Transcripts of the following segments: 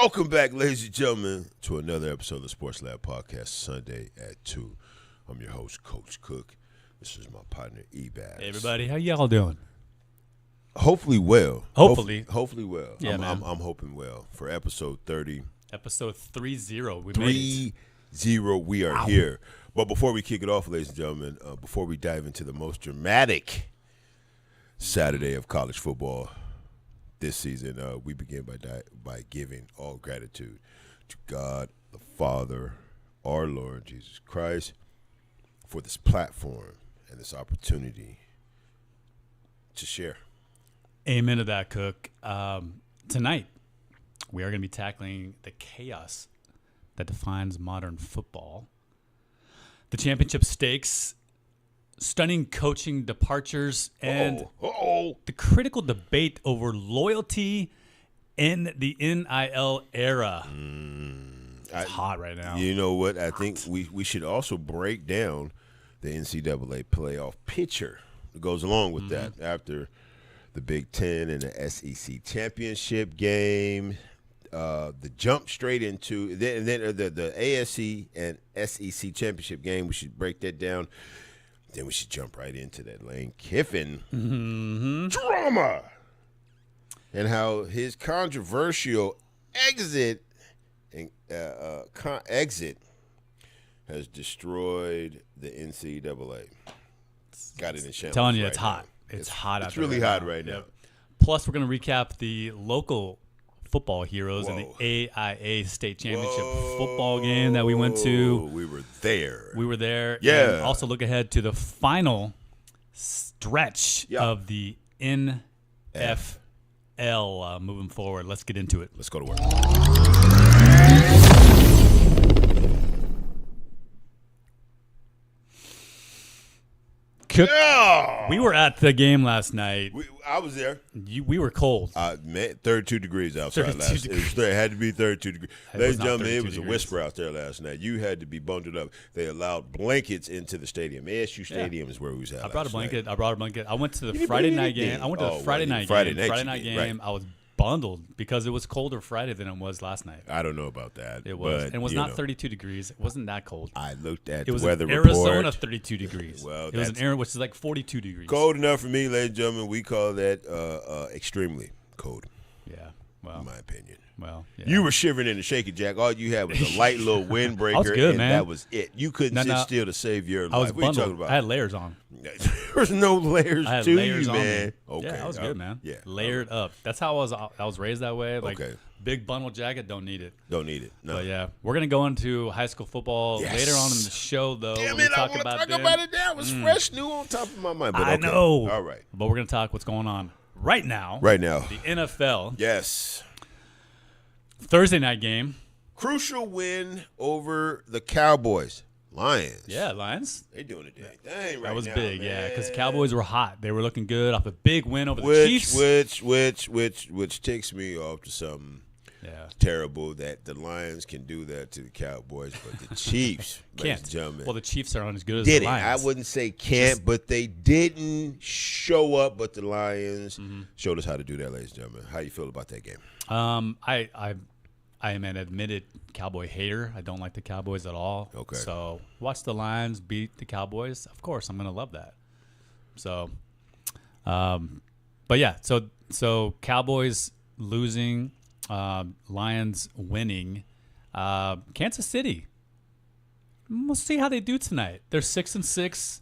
Welcome back, ladies and gentlemen, to another episode of the Sports Lab Podcast, Sunday at 2. I'm your host, Coach Cook. This is my partner, E-Bass. Hey, everybody. How y'all doing? Hopefully well. Hopefully well. Yeah, I'm hoping well for episode 30. Episode 30. We made 3-0, we are here. But before we kick it off, ladies and gentlemen, before we dive into the most dramatic Saturday of college football this season, we begin by giving all gratitude to God, the Father, our Lord Jesus Christ, for this platform and this opportunity to share. Amen to that, Cook. Tonight, we are going to be tackling the chaos that defines modern football, the championship stakes, stunning coaching departures, and the critical debate over loyalty in the NIL era. It's hot right now. You know what? I think we should also break down the NCAA playoff picture that goes along with that after the Big Ten and the SEC championship game. The jump straight into then the ASC and SEC championship game. We should break that down. Then we should jump right into that Lane Kiffin drama and how his controversial exit has destroyed the NCAA. Got it in shambles. Telling you, right it's hot. now. It's hot out It's there. really hot right now. Yep. Plus, we're going to recap the local football heroes in the AIA state championship football game that we went to. We were there. Yeah. And also look ahead to the final stretch of the NFL moving forward. Let's get into it. Let's go to work. Cook, we were at the game last night. I was there. We were cold. 32 degrees outside last night. It had to be 32 degrees. Ladies and gentlemen, it was a whisper out there last night. You had to be bundled up. They allowed blankets into the stadium. ASU Stadium is where we was at. I brought a blanket. I went to the You Friday didn't bring night game. anything. I went to the Friday night game. Right. I was bundled because it was colder Friday than it was last night. I don't know about that. It was. But, and it was not 32 degrees. It wasn't that cold. I looked at It the was weather in report. Arizona, 32 degrees. Well, it was in Arizona, which is like 42 degrees. Cold enough for me, ladies and gentlemen. We call that extremely cold. Yeah. Well, in my opinion. Well, yeah. You were shivering in the shaky jack. All you had was a light little windbreaker. I was good, and man. That was it. You couldn't sit still to save your life. I was what are you talking bundled. about? I had layers on. There's no layers I had to layers you, on man. me. Okay. Yeah, I was good, man. Yeah. Layered up. That's how I was raised that way. Like Okay. big bundle jacket, don't need it. Don't need it. No. But yeah, we're gonna go into high school football later on in the show, though. Damn We'll it, I want to talk about it now. It was fresh, new on top of my mind. But I okay. know. All right. But we're gonna talk what's going on right now. Right now. The NFL. Yes. Thursday night game. Crucial win over the Cowboys. Lions. Yeah, Lions. They doing it dang right now. That was big, man. because the Cowboys were hot. They were looking good off a big win over the Chiefs. Which takes me off to something terrible that the Lions can do that to the Cowboys, but the Chiefs can't. ladies and gentlemen, Well, the Chiefs aren't as good as the Lions. I wouldn't say can't, but they didn't show up. But the Lions showed us how to do that, ladies and gentlemen. How you feel about that game? I am an admitted Cowboy hater. I don't like the Cowboys at all. Okay. So watch the Lions beat the Cowboys. Of course, I'm going to love that. So, but yeah, so Cowboys losing, Lions winning. Kansas City. We'll see how they do tonight. They're 6-6.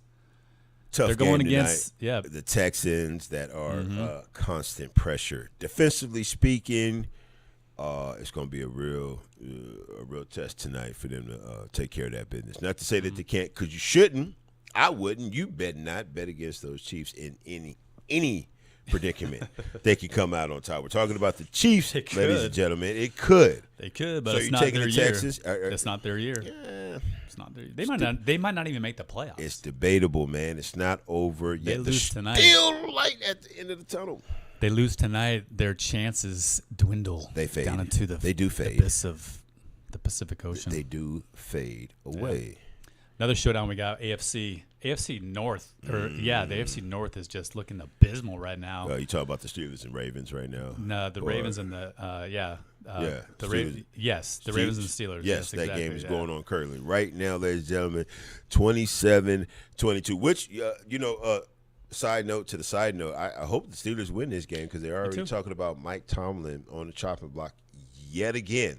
Tough They're going game against tonight. The Texans that are constant pressure. Defensively speaking, it's going to be a real test tonight for them to take care of that business. Not to say that they can't, because you shouldn't. I wouldn't. You better not bet against those Chiefs in any predicament. They could come out on top. We're talking about the Chiefs, ladies and gentlemen. It could. They could, but So it's you're not taking their the year. Texans? It's not their year. Yeah. It's not their year. They might not even make the playoffs. It's debatable, man. It's not over yet. They lose tonight. Still light at the end of the tunnel. They lose tonight, their chances dwindle. They fade. Down into the They do fade. abyss of the Pacific Ocean. They do fade away. Another showdown we got, AFC North. The AFC North is just looking abysmal right now. You talk about the Steelers and Ravens right now. No, the Ravens and the The Ravens and Steelers. Yes, that exactly, game is going on currently. Right now, ladies and gentlemen, 27-22, which, side note to the side note, I hope the Steelers win this game because they're already talking about Mike Tomlin on the chopping block yet again.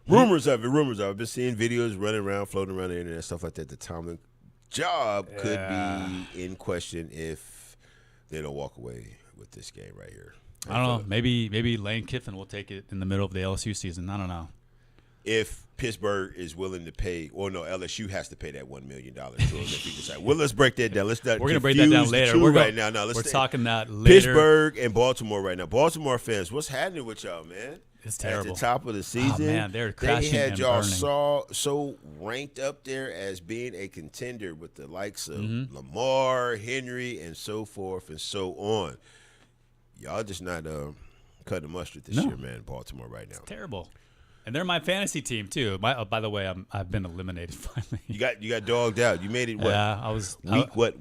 Rumors of it. I've been seeing videos running around, floating around the internet, stuff like that. The Tomlin job could be in question if they don't walk away with this game right here. I don't know. Maybe Lane Kiffin will take it in the middle of the LSU season. I don't know. If Pittsburgh is willing to pay, LSU has to pay that $1 million to him if he decides. Well, let's break that down. Let's not. We're gonna break that down later. Right now. No, we're talking that later. Pittsburgh and Baltimore right now. Baltimore fans, what's happening with y'all, man? It's terrible. At the top of the season, oh, man, they're crashing. They had y'all burning. so ranked up there as being a contender with the likes of Lamar, Henry, and so forth and so on. Y'all just not cutting mustard this year, man. Baltimore right now. It's terrible. And they're my fantasy team too. By the way, I've been eliminated finally. You got dogged out. You made it. What? Yeah, I was. What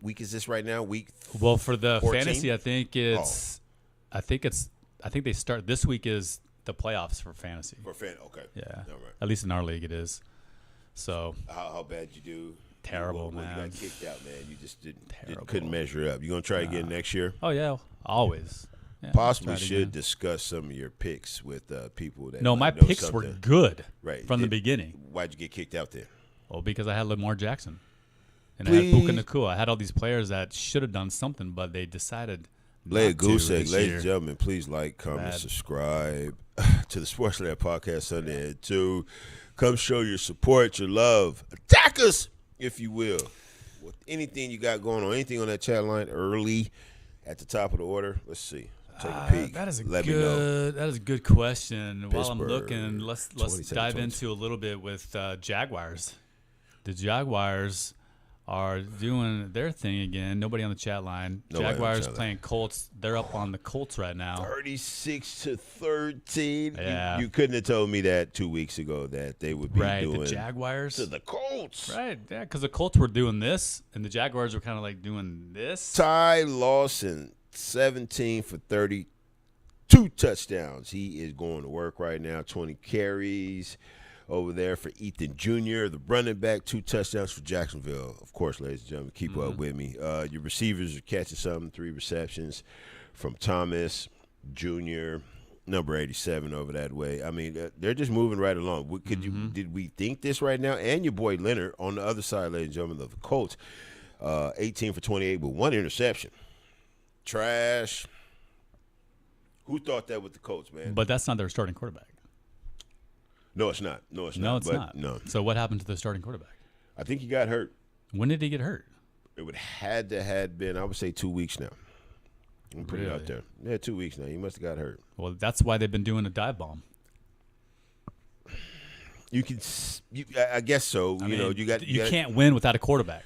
week is this right now? Week. Well, for the 14? fantasy, I think it's. I think they start this week is the playoffs for fantasy. Okay. Yeah. All right. At least in our league, it is. So. How bad you do? Terrible, man. You got kicked out, man. You just couldn't measure up. You gonna try again next year? Oh yeah, always. Yeah, possibly should discuss some of your picks with people that. No, my picks were good from the beginning. Why'd you get kicked out there? Well, because I had Lamar Jackson, and I had Puka Nacua. I had all these players that should have done something, but they decided. Lay a goose egg, ladies and gentlemen. Please like, comment, subscribe to the Sports Lab Podcast Sunday at 2. Come show your support, your love. Attack us, if you will. With anything you got going on, anything on that chat line early at the top of the order. Let's see. Take a peek. That is Let me know. That is a good question. Pittsburgh, While I'm looking, let's dive into a little bit with Jaguars. The Jaguars are doing their thing again. Nobody on the chat line. Jaguars playing Colts. They're up on the Colts right now. 36-13. Yeah. You couldn't have told me that 2 weeks ago that they would be doing the Jaguars to the Colts. Right. Yeah, because the Colts were doing this, and the Jaguars were kind of like doing this. Ty Lawson, 17 for 30, 2 touchdowns. He is going to work right now. 20 carries over there for Ethan Jr., the running back, 2 touchdowns for Jacksonville. Of course, ladies and gentlemen, keep up with me. Your receivers are catching something, 3 receptions from Thomas Jr., number 87 over that way. I mean, they're just moving right along. Did we think this right now? And your boy Leonard on the other side, ladies and gentlemen, of the Colts, 18 for 28 with 1 interception. Trash. Who thought that with the Colts, man? But that's not their starting quarterback. No, it's not. No, it's not. No. So what happened to the starting quarterback? I think he got hurt. When did he get hurt? It would had to have been, I would say, 2 weeks now. I'm putting it out there. Yeah, 2 weeks now. He must have got hurt. Well, that's why they've been doing a dive bomb. I guess so. You can't win without a quarterback.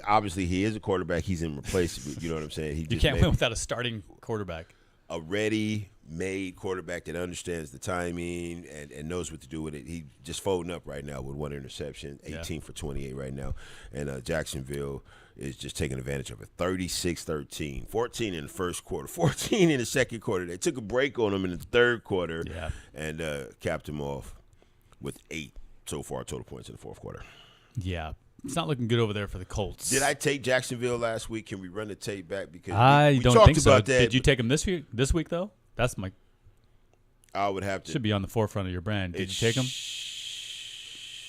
Obviously, he is a quarterback. He's in replacement. You know what I'm saying? You can't win without a starting quarterback. A ready-made quarterback that understands the timing and knows what to do with it. He just folding up right now with 1 interception, 18 for 28 right now. And Jacksonville is just taking advantage of it. 36-13, 14 in the first quarter, 14 in the second quarter. They took a break on him in the third quarter and capped him off with 8 so far total points in the fourth quarter. Yeah. It's not looking good over there for the Colts. Did I take Jacksonville last week? Can we run the tape back? Because I don't talked think so. About that, Did you take them this week though? That's my. I would have to. Should be on the forefront of your brand. Did you take them?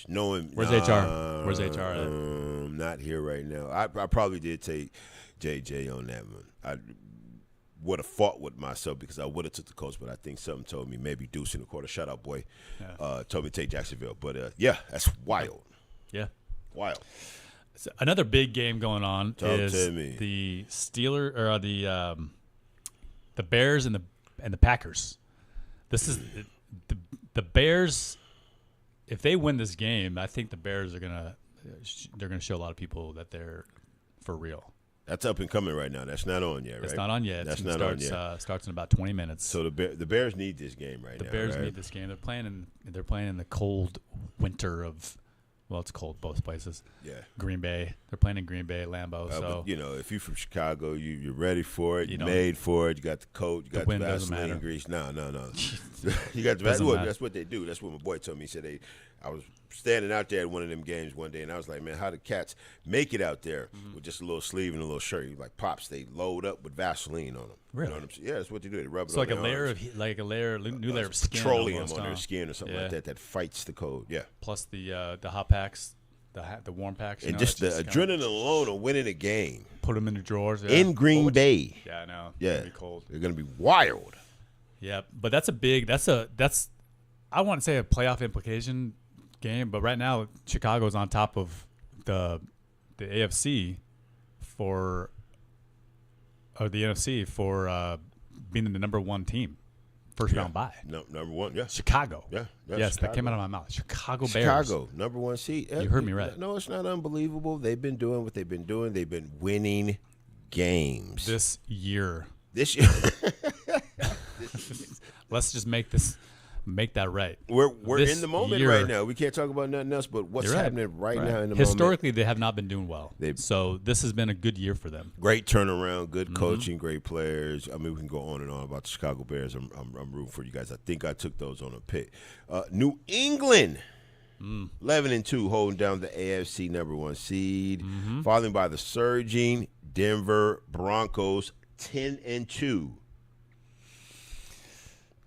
Knowing. Where's HR? Where's HR at? Not here right now. I probably did take JJ on that one. I would have fought with myself because I would have took the Colts, but I think something told me maybe Deuce in the quarter. Shout out, boy. Yeah. Told me to take Jacksonville, but that's wild. Yeah. Wild. So another big game going on is the Steelers or the Bears and the Packers. This is the Bears. If they win this game, I think the Bears are gonna show a lot of people that they're for real. That's up and coming right now. That's not on yet, right? It's not on yet. That's not on yet. Starts in about 20 minutes. So the Bears need this game right now. The Bears need this game. They're playing in the cold winter of Well, it's cold both places. Yeah. Green Bay. They're playing in Green Bay, Lambeau. So but, if you're from Chicago, you're ready for it. You You're don't- made for it. You got the coat. You got the wind doesn't Vaseline matter. grease. No. You got the Doesn't Vaseline. matter. That's what they do. That's what my boy told me. He said I was standing out there at one of them games one day, and I was like, man, how do cats make it out there with just a little sleeve and a little shirt? Like Pops, they load up with Vaseline on them. Really? You know what I'm saying? Yeah, that's what they do. They rub it So on like a their layer arms. new layer of skin. Petroleum almost, on their huh? skin or something like Yeah. that fights the cold. Yeah. Plus the hot packs, the warm packs. And know, just the that kinda adrenaline alone of winning a game Put them in the drawers. Yeah. in Green Bay. Yeah, I know. Yeah. It's gonna be cold. They're going to be wild. Yeah, but that's I want to say a playoff implication game, but right now Chicago's on top of the AFC or the NFC for being the number 1 team, first round bye. No, number 1, yeah. Chicago. Yeah. Yes, Chicago. that came out of my mouth. Chicago Bears. Chicago, number 1 seed. You heard me right. No, it's not unbelievable. They've been doing what they've been doing. They've been winning games. This year. This year. Let's just make that right. We're This in the moment year- right now. We can't talk about nothing else but what's You're right. happening right now in the moment. Historically, they have not been doing well. They- So this has been a good year for them. Great turnaround, good Mm-hmm. coaching, great players. I mean, we can go on and on about the Chicago Bears. I'm rooting for you guys. I think I took those on a pick. New England, 11-2, holding down the AFC number 1 seed, followed by the surging Denver Broncos, 10-2.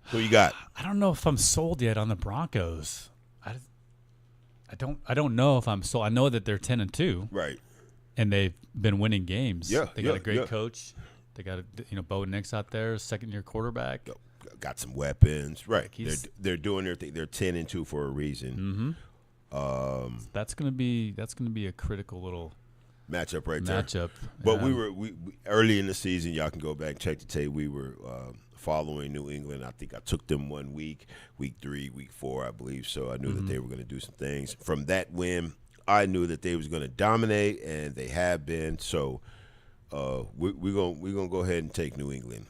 Who you got? I don't know if I'm sold yet on the Broncos. I don't know if I'm sold. I know that they're 10-2, Right. and they've been winning games. Yeah, they got yeah, a great yeah. coach. They got Bo Nix out there, second-year quarterback. Got some weapons. Right. He's- They're doing their thing. They're 10-2 for a reason. That's gonna be a critical little Matchup right there. matchup. But we early in the season, y'all can go back and check the tape. We were following New England. I think I took them 1 week, week 3, week 4, I believe. So I knew that they were going to do some things. From that win, I knew that they was going to dominate, and they have been. So we're gonna go ahead and take New England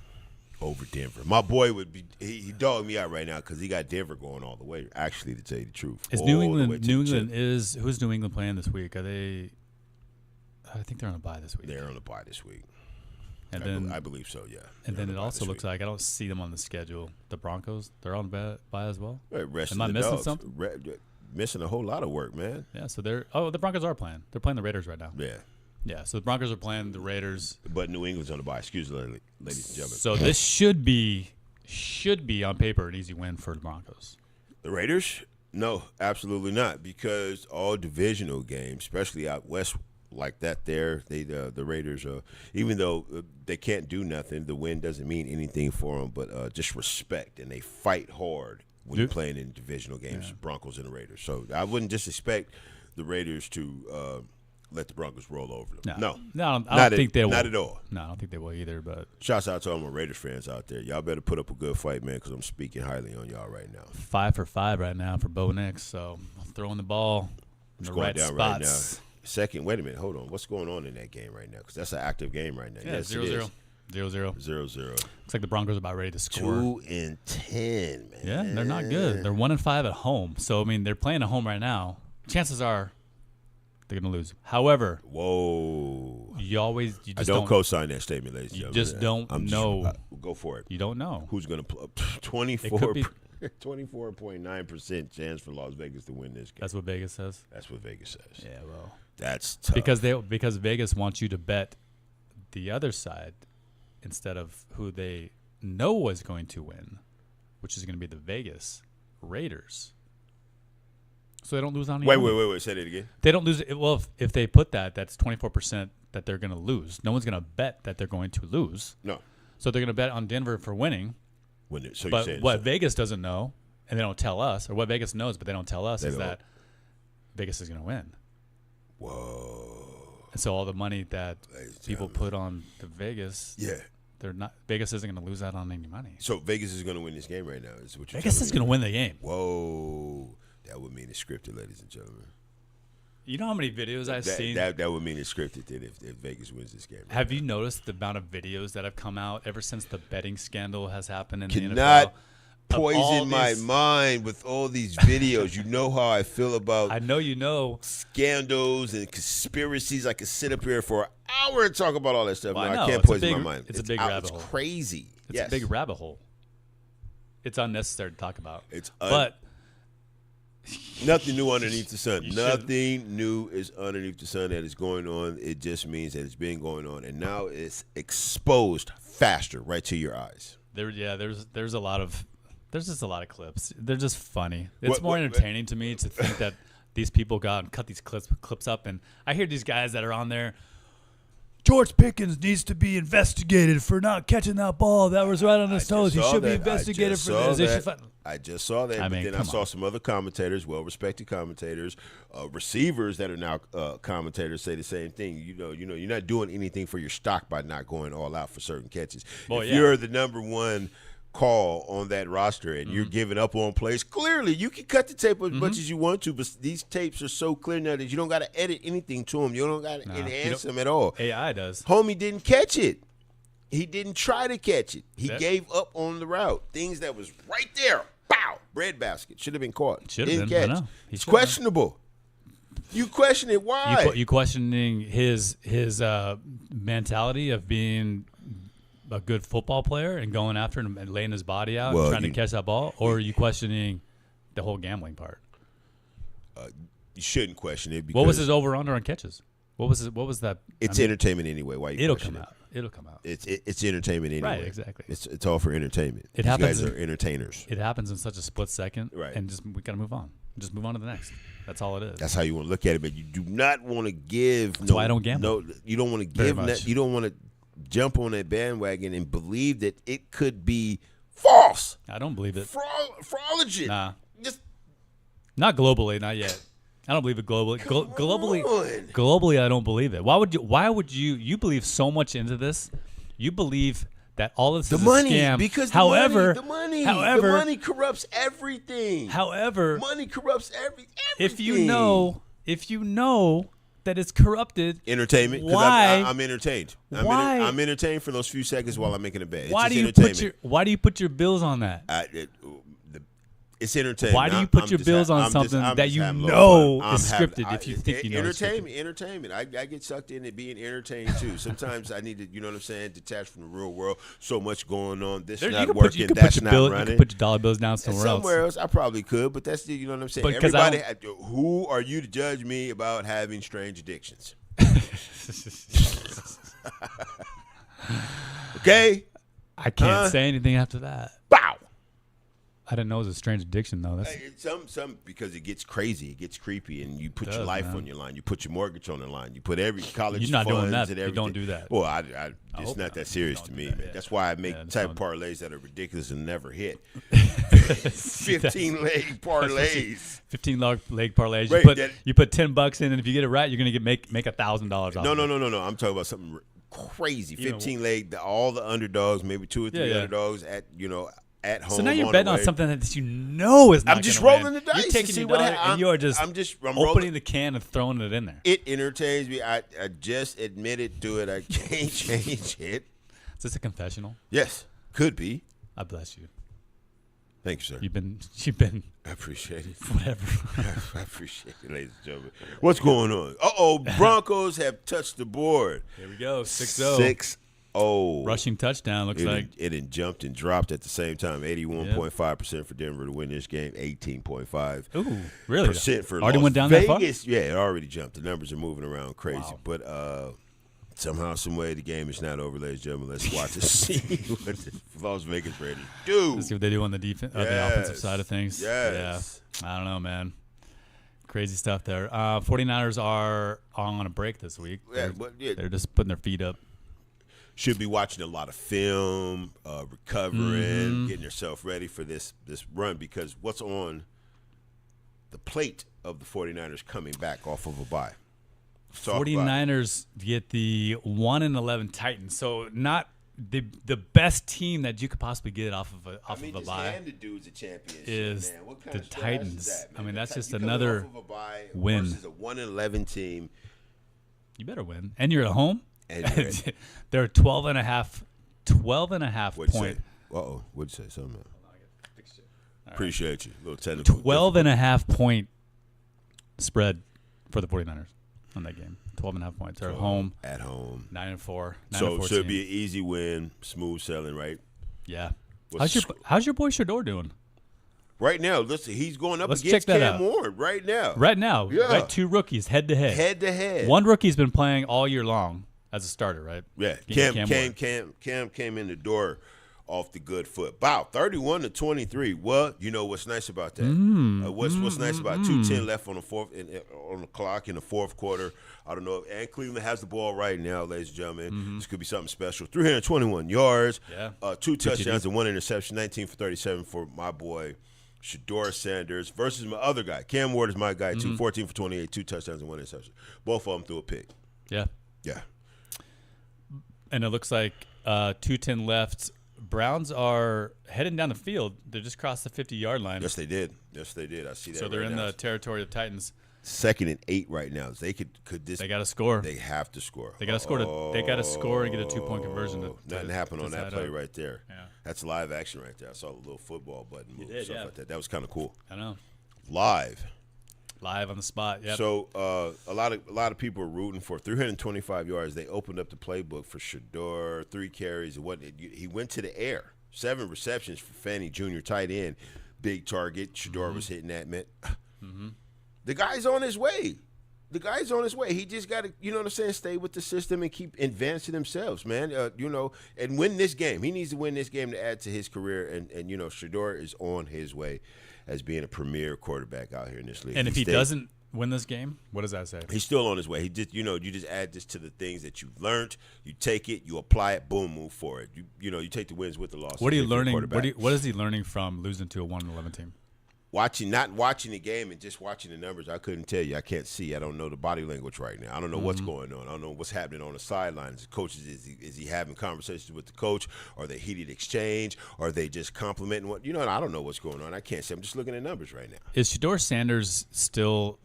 over Denver. My boy would be he dogged me out right now because he got Denver going all the way. Actually, to tell you the truth, Is all New the way England? to New the chip. England who's New England playing this week? Are they? I think they're on a bye this week. They're on the bye this week. And I then I believe so. Yeah. and then it also looks like I don't see them on the schedule. The Broncos, they're on bye as well. Right, Am I missing something? Missing a whole lot of work, man. Yeah, so the Broncos are playing. They're playing the Raiders right now. Yeah. Yeah, so the Broncos are playing the Raiders. But New England's on the bye. Excuse me, ladies and gentlemen. So this should be on paper an easy win for the Broncos. The Raiders? No, absolutely not. Because all divisional games, especially out west like that, the Raiders, even though they can't do nothing, the win doesn't mean anything for them. But just respect, and they fight hard when you're playing in divisional games, Broncos and the Raiders. So I wouldn't just expect the Raiders to let the Broncos roll over them. No, Not I don't think they will. Not at all. No, I don't think they will either. But Shouts out to all my Raiders fans out there. Y'all better put up a good fight, man, because I'm speaking highly on y'all right now. 5 for 5 right now for Bo Nix. So throwing the ball in It's the going right down spots. right now. Second, wait a minute, hold on. What's going on in that game right now? Because that's an active game right now. Yeah, Yes, 0-0. it 0-0. is. 0-0. Looks like the Broncos are about ready to score. 2-10, man. Yeah, they're not good. They're 1-5 at home. So I mean, they're playing at home right now. Chances are they're gonna lose. However, Whoa. you I just don't co-sign that statement, ladies and you gentlemen. just don't I'm know. Go for it. You don't know. Who's going to play? It could be. 24.9% chance for Las Vegas to win this game. That's what Vegas says. That's what Vegas says. Yeah, well, That's tough. because Vegas wants you to bet the other side instead of who they know is going to win, which is going to be the Vegas Raiders. So they don't lose on any money. Wait. Say that again. They don't lose. Well, if they put that's 24% that they're going to lose. No one's going to bet that they're going to lose. No. So they're going to bet on Denver for winning. So you're But saying what Vegas doesn't know, and they don't tell us, or what Vegas knows but they don't tell us, is that Vegas is going to win. Whoa. And so all the money that Ladies and people gentlemen. put on the Vegas, Yeah. they're not. Vegas isn't going to lose out on any money. So Vegas is going to win this game right now. Is what you're Vegas telling is me? going to win the game. Whoa. That would mean it's scripted, ladies and gentlemen. You know how many videos I've seen? That would mean it's scripted then if Vegas wins this game. Right Have now. you noticed the amount of videos that have come out ever since the betting scandal has happened in the Cannot NFL? poison my mind with all these videos. You know how I feel about I know you know. scandals and conspiracies. I could sit up here for an hour and talk about all that stuff. Well, No, I I can't It's a poison big- my mind. it's a big rabbit hole. It's crazy. It's a big rabbit hole. It's unnecessary to talk about. But nothing new underneath the sun. You Nothing new is underneath the sun that is going on. It just means that it's been going on, and now it's exposed faster right to your eyes. there's just a lot of clips. They're just funny. It's more entertaining to me to think that these people got and cut these clips up, and I hear these guys that are on there. George Pickens needs to be investigated for not catching that ball that was right on his toes. He should be investigated for this. I just saw that, but then I saw some other commentators, well-respected commentators, receivers that are now commentators say the same thing. You know, you're not doing anything for your stock by not going all out for certain catches. If you're the number one call on that roster and you're giving up on plays, clearly you can cut the tape as much as you want to, but these tapes are so clear now that you don't got to edit anything to them. You don't got to enhance them at all. AI does. Homie didn't catch it. He didn't try to catch it. He gave up on the route. Things that was right there. Pow! Breadbasket. Should have been caught. Should have been. Catch. I know. It's questionable. You question it. Why? You questioning his mentality of being a good football player and going after it and laying his body out and trying to catch that ball, or are you questioning the whole gambling part? You shouldn't question it. Because what was his over/under on catches? What was that? It's entertainment anyway. Why you it'll question come it? out. It'll come out. It's entertainment anyway. Right, exactly. It's all for entertainment. It These happens. guys are entertainers. It happens in such a split second, right? And we gotta move on. Just move on to the next. That's all it is. That's how you want to look at it, but you do not want to give. That's why I don't gamble. No, you don't want to give. You don't want to jump on that bandwagon and believe that it could be false. I don't believe it. Fraudulent. Nah. Just not globally, not yet. I don't believe it globally. Globally, I don't believe it. Why would you believe so much into this? You believe that all this is a scam. Because the money corrupts everything. However, money corrupts everything. If you know that it's corrupted, entertainment. Why? I'm entertained. Why? I'm entertained for those few seconds while I'm making a bet. Why do you put your bills on that? It's entertainment. Why do you put your bills on something that you know is scripted if you think you know it's scripted? Entertainment. I get sucked into being entertained too. Sometimes I need to, you know what I'm saying, detach from the real world. So much going on. This not working. That's not running. You could put your dollar bills down somewhere else. I probably could, but that's you know what I'm saying. Everybody, who are you to judge me about having strange addictions? Okay. I can't say anything after that. Bow. I didn't know it was a strange addiction, though. Some because it gets crazy, it gets creepy, and you put your life on your line. You put your mortgage on the line. You put every college. You're not funds doing that. And everything. You don't do that. Well, it's not that serious to me, man. That's why I make type of parlays that are ridiculous and never hit. 15 leg parlays. 15 leg parlays. Right, you put $10 in, and if you get it right, you're gonna make $1,000 off. No. I'm talking about something crazy. 15 leg. All the underdogs, maybe 2 or 3 underdogs at at home. So now you're betting on something that you know is not. I'm just rolling the dice. You're taking your dollar and you are just. I'm opening the can and throwing it in there. It entertains me. I just admitted to it. I can't change it. Is this a confessional? Yes, could be. I bless you. Thank you, sir. You've been. I appreciate it. Whatever. I appreciate it, ladies and gentlemen. What's going on? Broncos have touched the board. Here we go. 6-0. 6-0. Rushing touchdown looks like. It had jumped and dropped at the same time. 81.5% for Denver to win this game. 18.5%. Ooh, really? Percent for already Las went down Vegas. that far? Yeah, it already jumped. The numbers are moving around crazy. Wow. But somehow, some way, the game is not over, ladies and gentlemen. Let's watch and see what the Las Vegas Raiders do. Let's see what they do on the defense, the offensive side of things. Yes. Yeah. I don't know, man. Crazy stuff there. 49ers are on a break this week. They're just putting their feet up. Should be watching a lot of film, recovering, getting yourself ready for this run, because what's on the plate of the 49ers coming back off of a bye? 49ers get the 1-11 Titans, so not the best team that you could possibly get off of a just bye. hand the dudes a championship, is man. What kind the of Titans. is that, man? I mean, that's just you another off of a bye win. Versus a 1-11 team. You better win, and you're at home. And they're 12 and a half What'd point. Uh-oh. What'd you say? Something else. Appreciate you. A little technical. 12.5-point spread for the 49ers on that game. 12.5 points. They're home. At home. 9-4. So it'll be an easy win, smooth sailing, right? Yeah. How's your boy Shador doing? Right now, listen, he's going up Let's against check that Cam out. Ward right now. Right now. Yeah. Right, 2 rookies head-to-head. Head-to-head. One rookie's been playing all year long as a starter, right? Yeah. Cam came in the door off the good foot. Wow, 31-23. Well, you know what's nice about that? What's nice about 2:10 left on the clock in the fourth quarter? I don't know. And Cleveland has the ball right now, ladies and gentlemen. This could be something special. 321 yards, 2 touchdowns and 1 interception, 19 for 37 for my boy Shador Sanders versus my other guy. Cam Ward is my guy, too. 14 for 28, 2 touchdowns and 1 interception. Both of them threw a pick. Yeah. Yeah. And it looks like 2:10 left. Browns are heading down the field. They just crossed the 50-yard line. Yes, they did. I see that. So they're in the territory of Titans. 2nd and 8 right now. They could this. They got to score. They have to score. They got to score. They got to score and get a 2-point conversion. Nothing happened on that play right there. Yeah. That's live action right there. I saw a little football button move, stuff like that. That was kind of cool. I know. Live on the spot. Yeah. So a lot of people are rooting for 325 yards. They opened up the playbook for Shador. 3 carries. He went to the air. 7 receptions for Fannie Jr. tight end. Big target. Shador was hitting that, man. The guy's on his way. He just got to, you know what I'm saying, stay with the system and keep advancing themselves, man. And win this game. He needs to win this game to add to his career. And Shador is on his way as being a premier quarterback out here in this league. And if he doesn't win this game, what does that say? He's still on his way. He just, you just add this to the things that you've learned. You take it, you apply it, boom, move forward. You take the wins with the losses. What are you learning? What is he learning from losing to a 1-11 team? Not watching the game and just watching the numbers, I couldn't tell you. I can't see. I don't know the body language right now. I don't know what's going on. I don't know what's happening on the sidelines. The coaches, is he having conversations with the coach? Are they heated exchange? Are they just complimenting what? I don't know what's going on. I can't see. I'm just looking at numbers right now. Is Shador Sanders still,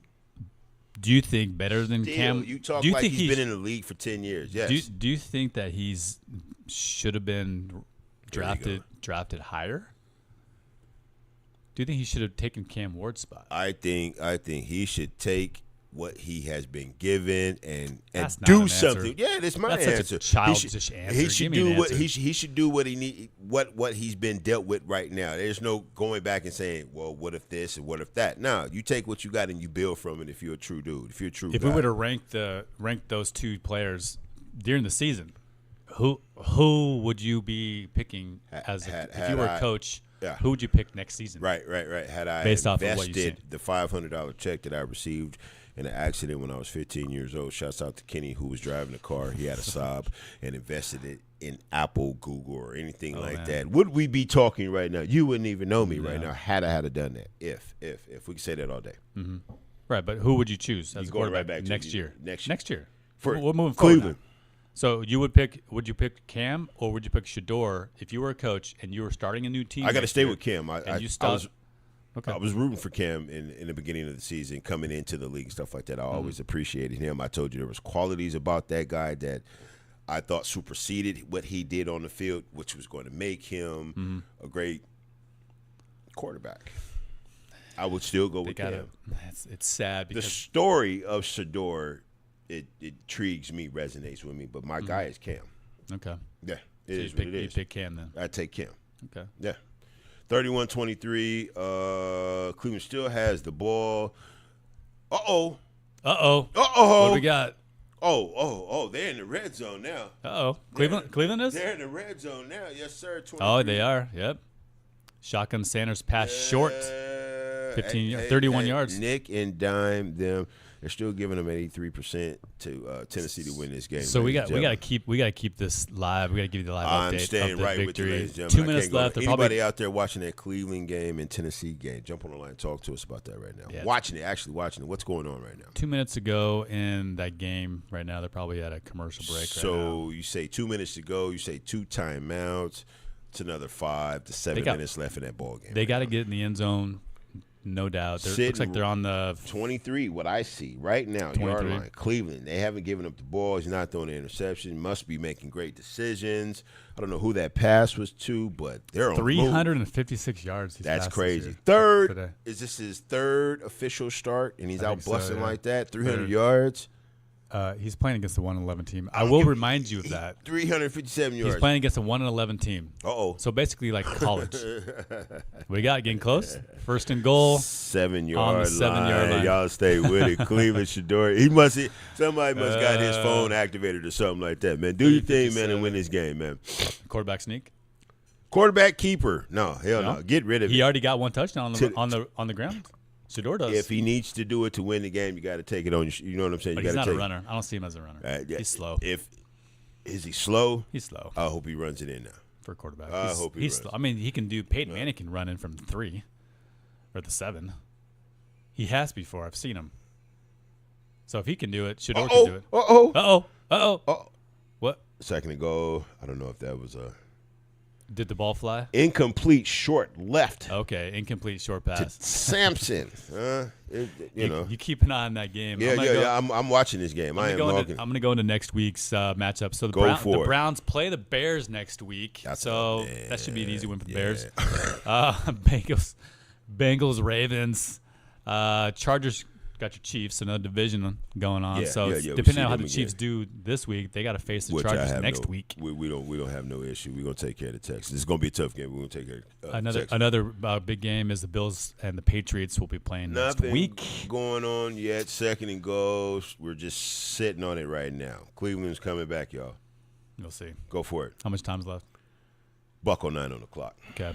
do you think, better than Cam? You talk like he's been in the league for 10 years. Yes. Do you think that he's should have been drafted higher? Do you think he should have taken Cam Ward's spot? I think he should take what he has been given and do something. Yeah, that's my answer. Such a childish answer. He should do what he should do what he need what he's been dealt with right now. There's no going back and saying, well, what if this and what if that? No, you take what you got and you build from it. If you're a true dude, if you're a true guy. We would have ranked those 2 players during the season, who would you be picking if you were a coach? Yeah. Who would you pick next season? Right. Had I based off of what you said, the $500 check that I received in an accident when I was 15 years old, shouts out to Kenny who was driving the car. He had a Saab and invested it in Apple, Google, or anything that. Would we be talking right now? You wouldn't even know me right now had I done that. If we could say that all day. Mm-hmm. Right, but who would you choose as a quarterback right back next year? Next year. We're moving forward Cleveland. now. So would you pick Cam or would you pick Shador if you were a coach and you were starting a new team? I got to stay with Cam. I was rooting for Cam in the beginning of the season, coming into the league and stuff like that. I always appreciated him. I told you there was qualities about that guy that I thought superseded what he did on the field, which was going to make him a great quarterback. I would still go with Cam. It's sad because the story of Shador, it intrigues me, resonates with me, but my guy is Cam. Okay. Yeah, it is what it is. You pick Cam then. I take Cam. Okay. Yeah. 31-23. Cleveland still has the ball. Uh-oh. What do we got? Oh, they're in the red zone now. Cleveland is? They're in the red zone now. Yes, sir. 23. Oh, they are. Yep. Shotgun Sanders pass short. 31 yards. Nick and dime them. They're still giving them 83% to Tennessee to win this game. So we got to keep this live. We got to give you the live update. I'm staying of the right victory. with you, ladies and gentlemen. 2 minutes left. Anybody out there watching that Cleveland game and Tennessee game, jump on the line and talk to us about that right now. Yeah. Actually watching it. What's going on right now? 2 minutes to go in that game right now. They're probably at a commercial break right now. So you say 2 minutes to go. You say 2 timeouts. It's another 5 to 7 minutes left in that ball game. They got to get in the end zone No doubt. It looks Sitting like they're on the 23, what I see right now, 23. yard line. Cleveland, they haven't given up the ball. He's not throwing an interception. Must be making great decisions. I don't know who that pass was to, but they're on 356 yards. That's crazy. Today. Third, is this his third official start, and he's out busting like that? 300 yards? He's playing against the 1-11 team. I will remind you of that. 357 yards. He's playing against a 1-11 team. Uh-oh. So basically like college. We got getting close. First and goal. 7 yard on the 7-yard line. Y'all stay with it. Cleveland Shador. Somebody must got his phone activated or something like that, man. Do your thing, man, and win this game, man. Quarterback sneak. Quarterback keeper. No, hell no. Get rid of it. He already got one touchdown on the ground. Shador does. If he needs to do it to win the game, you got to take it on. You know what I'm saying? But he's not a runner. I don't see him as a runner. He's slow. Is he slow? He's slow. I hope he runs it in now. For a quarterback. I hope he's slow. I mean, he can do. Peyton Manning can run in from 3 or the 7. He has before. I've seen him. So if he can do it, Shador can do it. Uh-oh. What? Second ago, I don't know if that was a. Did the ball fly? Incomplete short left. Okay, incomplete short pass. To Sampson. You know. You keep an eye on that game. Yeah. I'm watching this game. I'm going to go into next week's matchup. So the Browns play the Bears next week. That should be an easy win for the Bears. Bengals, Ravens, Chargers. Got your Chiefs, another division going on. Depending on how the Chiefs do this week, they got to face the Chargers next week. We don't have no issue. We're gonna take care of the Texans. It's gonna be a tough game. We're gonna take care of another big game is the Bills and the Patriots will be playing next week. Nothing going on yet. Second and goals. We're just sitting on it right now. Cleveland's coming back, y'all. You'll see. Go for it. How much time's left? $1:09 on the clock. Okay.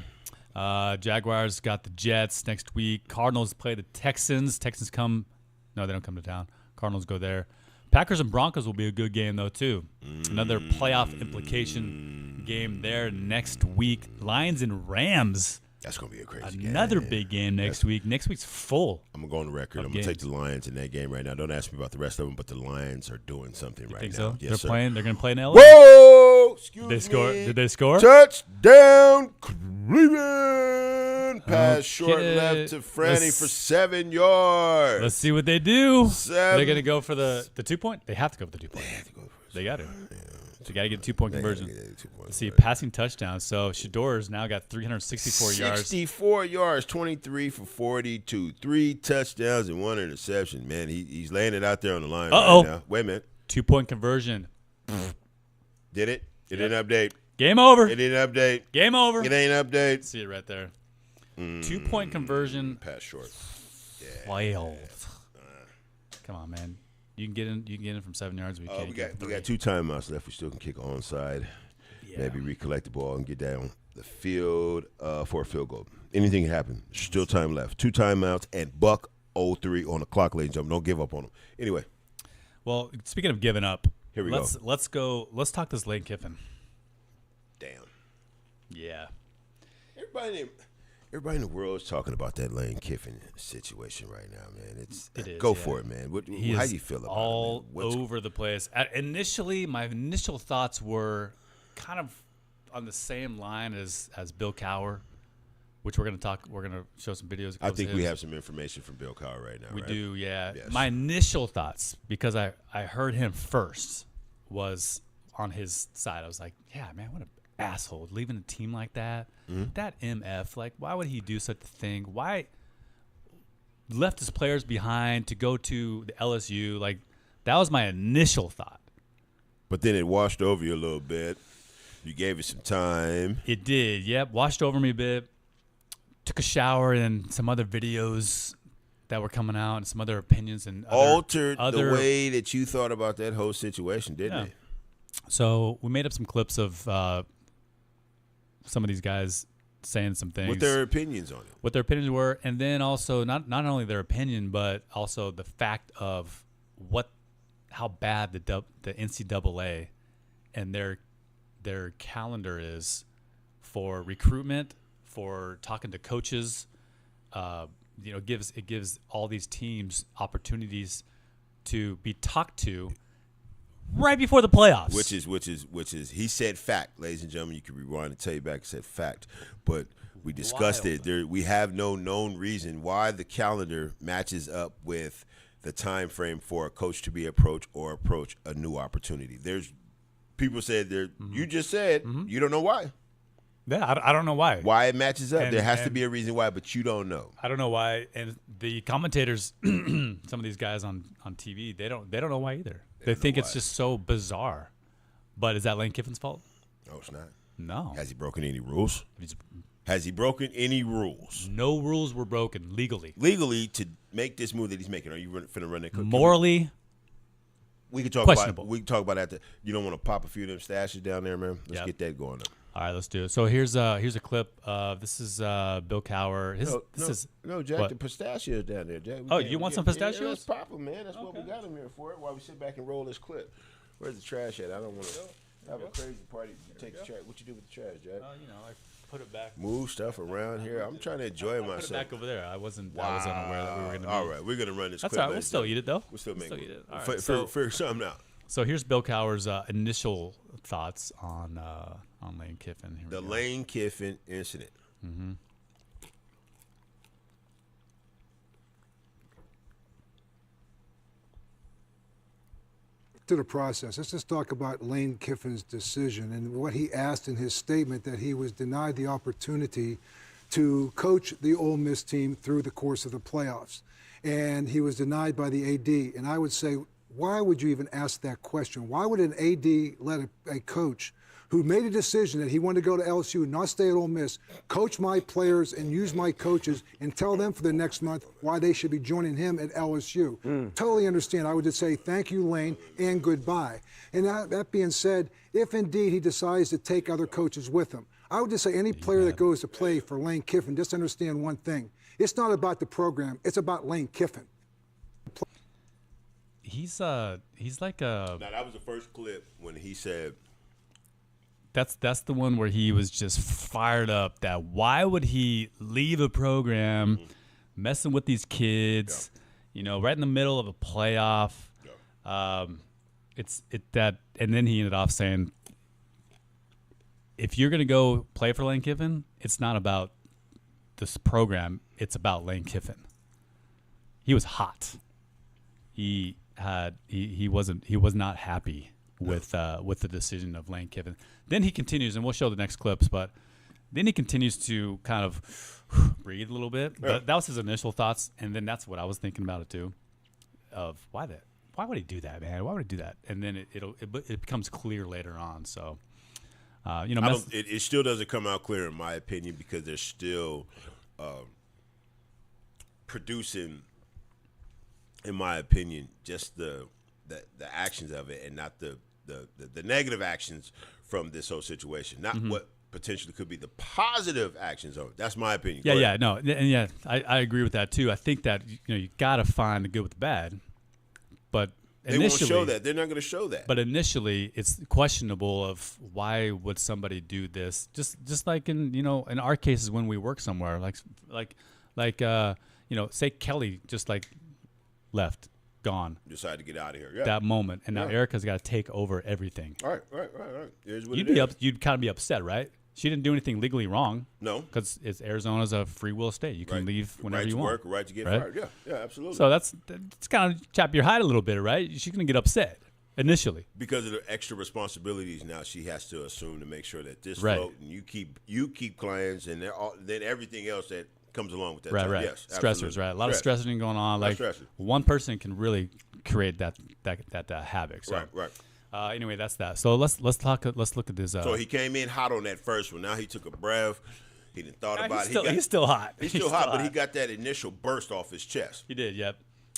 Jaguars got the Jets next week. Cardinals play the Texans. Texans come. No, they don't come to town. Cardinals go there. Packers and Broncos will be a good game, though, too. Another playoff implication game there next week. Lions and Rams. That's going to be a crazy game. Another big game next week. Next week's full. I'm going to go on the record. I'm going to take the Lions in that game right now. Don't ask me about the rest of them, but the Lions are doing something right think now. So? Yes, They're going to play in LA? Whoa! Excuse me. Did they score? Touchdown, Cleveland. Pass short left to Franny for 7 yards. Let's see what they do. They're going to go for the 2-point? They have to go for the 2-point. They got to. They got to get a 2-point conversion. Let's see, passing touchdown. So Shador's now got 364 yards. 64 yards, 23 for 42, 3 touchdowns and 1 interception. Man, he's laying it out there on the line right now. Wait a minute. 2-point conversion. Did it? It didn't update. Game over. It didn't update. Game over. It ain't update. See it right there. 2-point conversion. Pass short. Failed. Come on, man. You can get in from 7 yards. We got 2 timeouts left. We still can kick onside. Yeah. Maybe recollect the ball and get down the field for a field goal. Anything can happen. Still time left. 2 timeouts and $1:03 on the clock, ladies and gentlemen. Don't give up on them. Anyway. Well, speaking of giving up, here we go. Let's go. Let's talk this Lane Kiffin. Damn. Yeah. Everybody in the world is talking about that Lane Kiffin situation right now, man. Go for it, man. How do you feel about it? All over the place. Initially, my initial thoughts were kind of on the same line as Bill Cowher, which we're going to talk. We're going to show some videos. I think we have some information from Bill Cowher right now. We right? do, yeah. Yes. My initial thoughts, because I heard him first, was on his side. I was like, yeah, man, what an asshole leaving a team like that. That MF, like, why would he do such a thing? Why left his players behind to go to the LSU? Like, that was my initial thought. But then it washed over you a little bit. You gave it some time. It did, yep. Washed over me a bit. Took a shower and some other videos that were coming out and some other opinions and altered the way that you thought about that whole situation, didn't it? So we made up some clips of some of these guys saying some things. What their opinions on it. What their opinions were, and then also not only their opinion, but also the fact of how bad the NCAA and their calendar is for recruitment, for talking to coaches. It gives all these teams opportunities to be talked to right before the playoffs. Which is he said fact, ladies and gentlemen. You can rewind and tell you back. He said fact, but We discussed it. We have no known reason why the calendar matches up with the time frame for a coach to be approach a new opportunity. There's people said there. You just said you don't know why. Yeah, I don't know why. Why it matches up. There has to be a reason why, but you don't know. I don't know why. And the commentators, some of these guys on TV, they don't know why either. They think it's just so bizarre. But is that Lane Kiffin's fault? No, it's not. No. Has he broken any rules? Has he broken any rules? No rules were broken legally. Legally, to make this move that he's making, are you finna run that? Morally, we can talk questionable. We can talk about that. You don't want to pop a few of them stashes down there, man. Let's get that going up. All right, let's do it. So here's a clip. This is Bill Cowher. Jack, what? the pistachios down there, Jack. You want some pistachios? Yeah, let's pop them, man. That's what we got them here for. While we sit back and roll this clip. Where's the trash at? I don't want to have a crazy party. You take the trash. What you do with the trash, Jack? I put it back. Move stuff around here. I'm trying to enjoy myself. Put it back over there. I wasn't unaware that we were going to. All right, we're gonna run this. That's clip. all right. We'll still eat it though. We'll still make eat it. All right. Figure something out. So here's Bill Cowher's initial thoughts on Lane Kiffin. The Lane Kiffin incident. Mm-hmm. To the process. Let's just talk about Lane Kiffin's decision and what he asked in his statement, that he was denied the opportunity to coach the Ole Miss team through the course of the playoffs. And he was denied by the AD. And I would say, why would you even ask that question? Why would an AD let a coach who made a decision that he wanted to go to LSU, not stay at Ole Miss, coach my players and use my coaches and tell them for the next month why they should be joining him at LSU? Totally understand. I would just say thank you, Lane, and goodbye. And that being said, if indeed he decides to take other coaches with him, I would just say any player that goes to play for Lane Kiffin, just understand one thing. It's not about the program. It's about Lane Kiffin. He's like a. Now that was the first clip when he said. That's the one where he was just fired up. That why would he leave a program, messing with these kids, right in the middle of a playoff. And then he ended off saying, if you're gonna go play for Lane Kiffin, it's not about this program. It's about Lane Kiffin. He was hot. He was not happy with the decision of Lane Kiffin. Then he continues, and we'll show the next clips, but then he continues to kind of breathe a little bit. Yeah. That was his initial thoughts, and then that's what I was thinking about it too. Of why would he do that, man? Why would he do that? And then it becomes clear later on. So, it still doesn't come out clear in my opinion because they're still producing, in my opinion, just the actions of it and not the negative actions from this whole situation, not what potentially could be the positive actions of it. That's my opinion. I agree with that too. I think that you got to find the good with the bad, but they won't show that. They're not going to show that. But initially, it's questionable of why would somebody do this? Just like in our cases when we work somewhere, say Kelly just like left. Gone. Decided to get out of here. Yeah. That moment, and now Erica's got to take over everything. Right. Here's what You'd kind of be upset, right? She didn't do anything legally wrong. No, because Arizona's a free will state. You can leave whenever you want. Right to get fired. Yeah, absolutely. So that's kind of chap your hide a little bit, right? She's gonna get upset initially because of the extra responsibilities. Now she has to assume to make sure that this float and you keep clients and then everything else that comes along with that. Right. Yes, stressors, absolutely. right? A lot of stressing going on. Like one person can really create that havoc. So, right. Anyway, that's that. So let's look at this. So he came in hot on that first one. Now he took a breath. He didn't thought about it. He's still hot. He's still hot, but he got that initial burst off his chest. He did. Yep.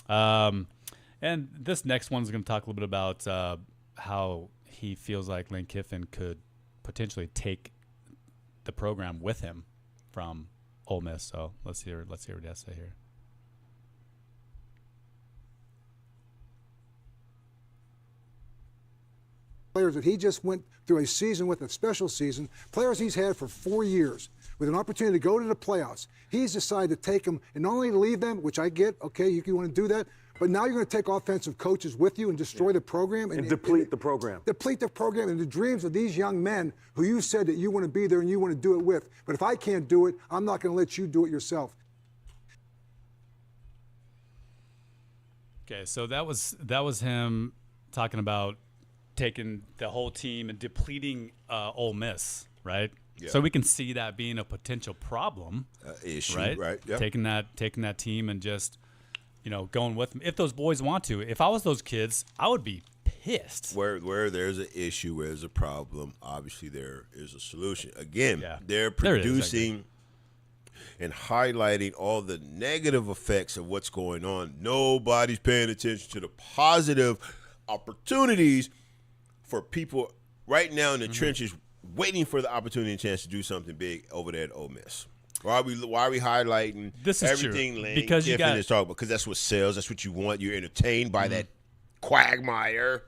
And this next one's going to talk a little bit about how he feels like Lane Kiffin could potentially take the program with him from Ole Miss. So let's hear what he has to say here. Players that he just went through a season with, a special season, players he's had for 4 years with an opportunity to go to the playoffs. He's decided to take them and not only to leave them, which I get, okay, you want to do that, But now you're going to take offensive coaches with you and destroy the program. And deplete the program. Deplete the program and the dreams of these young men who you said that you want to be there and you want to do it with. But if I can't do it, I'm not going to let you do it yourself. Okay, so that was him talking about taking the whole team and depleting Ole Miss, right? Yeah. So we can see that being a potential problem, Issue, right? Yep. Taking that team and just, going with them. If those boys want to, if I was those kids, I would be pissed. Where there's an issue, where there's a problem, obviously there is a solution. Again, Yeah. they're There it is, producing and highlighting all the negative effects of what's going on. Nobody's paying attention to the positive opportunities for people right now in the trenches, waiting for the opportunity and chance to do something big over there at Ole Miss. Why are we highlighting This is everything true. Lane Because you Kiffin got- is talking about? Because that's what sells. That's what you want. You're entertained by that quagmire.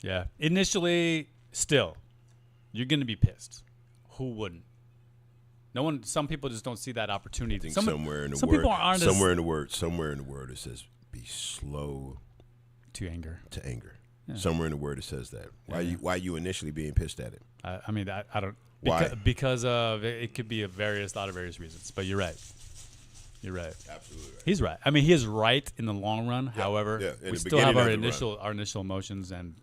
Yeah. Initially, still, you're going to be pissed. Who wouldn't? No one. Some people just don't see that opportunity. I think Some somewhere in the some word, people aren't as somewhere in the word, it says be slow to anger. to anger. Somewhere in the word it says that. Why are you initially being pissed at it? I mean, I don't. Why? Because of it could be a lot of various reasons. But you're right. You're right. Absolutely right. He's right. I mean, he is right in the long run. However, yeah, in we the still have beginning our of the run. initial emotions and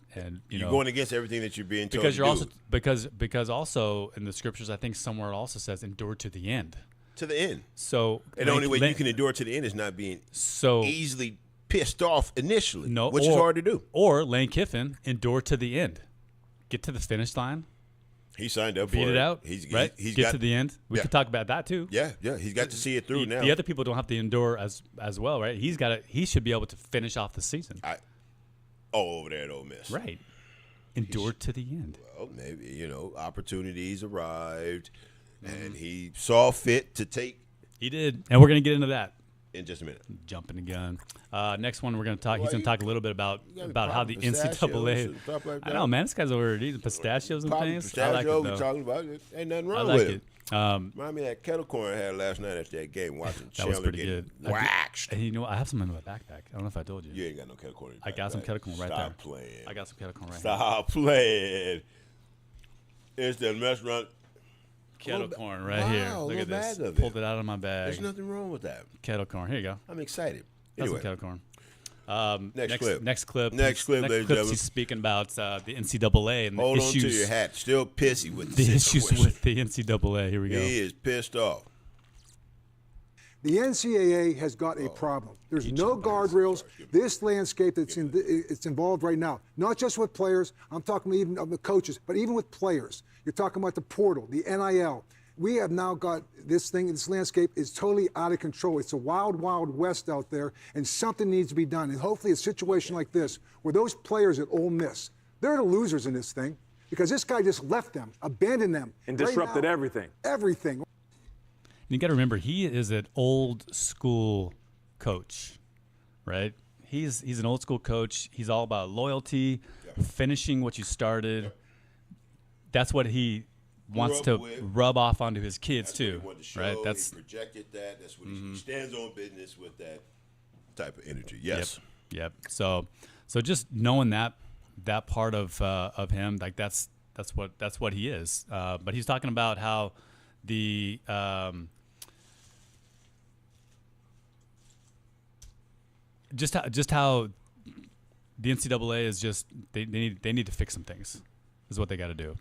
You're going against everything that you're being told because to you're do. also because also in the scriptures, I think somewhere it also says endure to the end. To the end. So And the only way you can endure to the end is not being so easily pissed off initially, no, which is hard to do. Or Lane Kiffin, endure to the end, get to the finish line, He signed up for beat it out, He's right? He's Get got to the end. We yeah. could talk about that too. Yeah. He's got to see it through now. The other people don't have to endure as well, right? He should be able to finish off the season, over there at Ole Miss. right? Endure to the end. Well, maybe opportunities arrived, and he saw fit to take. He did, and we're gonna get into that. In just a minute. Jumping the gun. Next one, we're gonna talk. He's gonna talk a little bit about got me how the popping pistachios NCAA. and stuff like I that. know, man. This guy's over here eating pistachios and Popping things. I like it pistachio, we're though. talking about it. Ain't nothing I wrong like with it. it. Remind me of that Kettle Korn I had last night after that game, watching That was Chandler pretty get good. waxed. And I have some in my backpack. I don't know if I told you. You ain't got no Kettle Korn in your I got some backpack. Kettle Korn right Stop there. playing. I got some Kettle Corn right here. Stop playing. It's the restaurant. Kettle Little Corn right wow, here. Look little at this. bag of Pulled it. it out of my bag. There's nothing wrong with that. Kettle Corn. Here you go. I'm excited. That's Anyway, some Kettle Corn. next clip. Next clip. Next clip, ladies and gentlemen. He's speaking about the NCAA and hold the on issues. to your hat. Still pissy with The the issues situation. with the NCAA. Here we go. He is pissed off. The NCAA has got a problem. There's no guardrails. This landscape that's it's involved right now, not just with players. I'm talking even of the coaches, but even with players. You're talking about the portal, the NIL. We have now got this thing. This landscape is totally out of control. It's a wild, wild west out there, and something needs to be done. And hopefully, a situation like this, where those players at Ole Miss, they're the losers in this thing, because this guy just left them, abandoned them, And Right disrupted now, everything. Everything. You got to remember, he is an old school coach, right? He's an old school coach. He's all about loyalty, finishing what you started. That's what he wants up to with. rub off onto his kids That's what too, he wanted to show. right? That's He projected that. That's what he stands on business with that type of energy. Yes. Yep. So just knowing that part of him, like that's what he is. But he's talking about how the just how the NCAA is just they need to fix some things. Is what they got to do.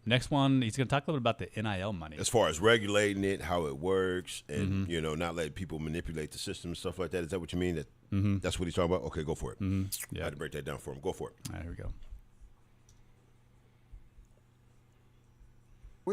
Next one, he's going to talk a little bit about the NIL money. As far as regulating it, how it works, and not letting people manipulate the system and stuff like that. Is that what you mean? That's what he's talking about? Okay, go for it. I Yeah. had to break that down for him. Go for it. All right, here we go.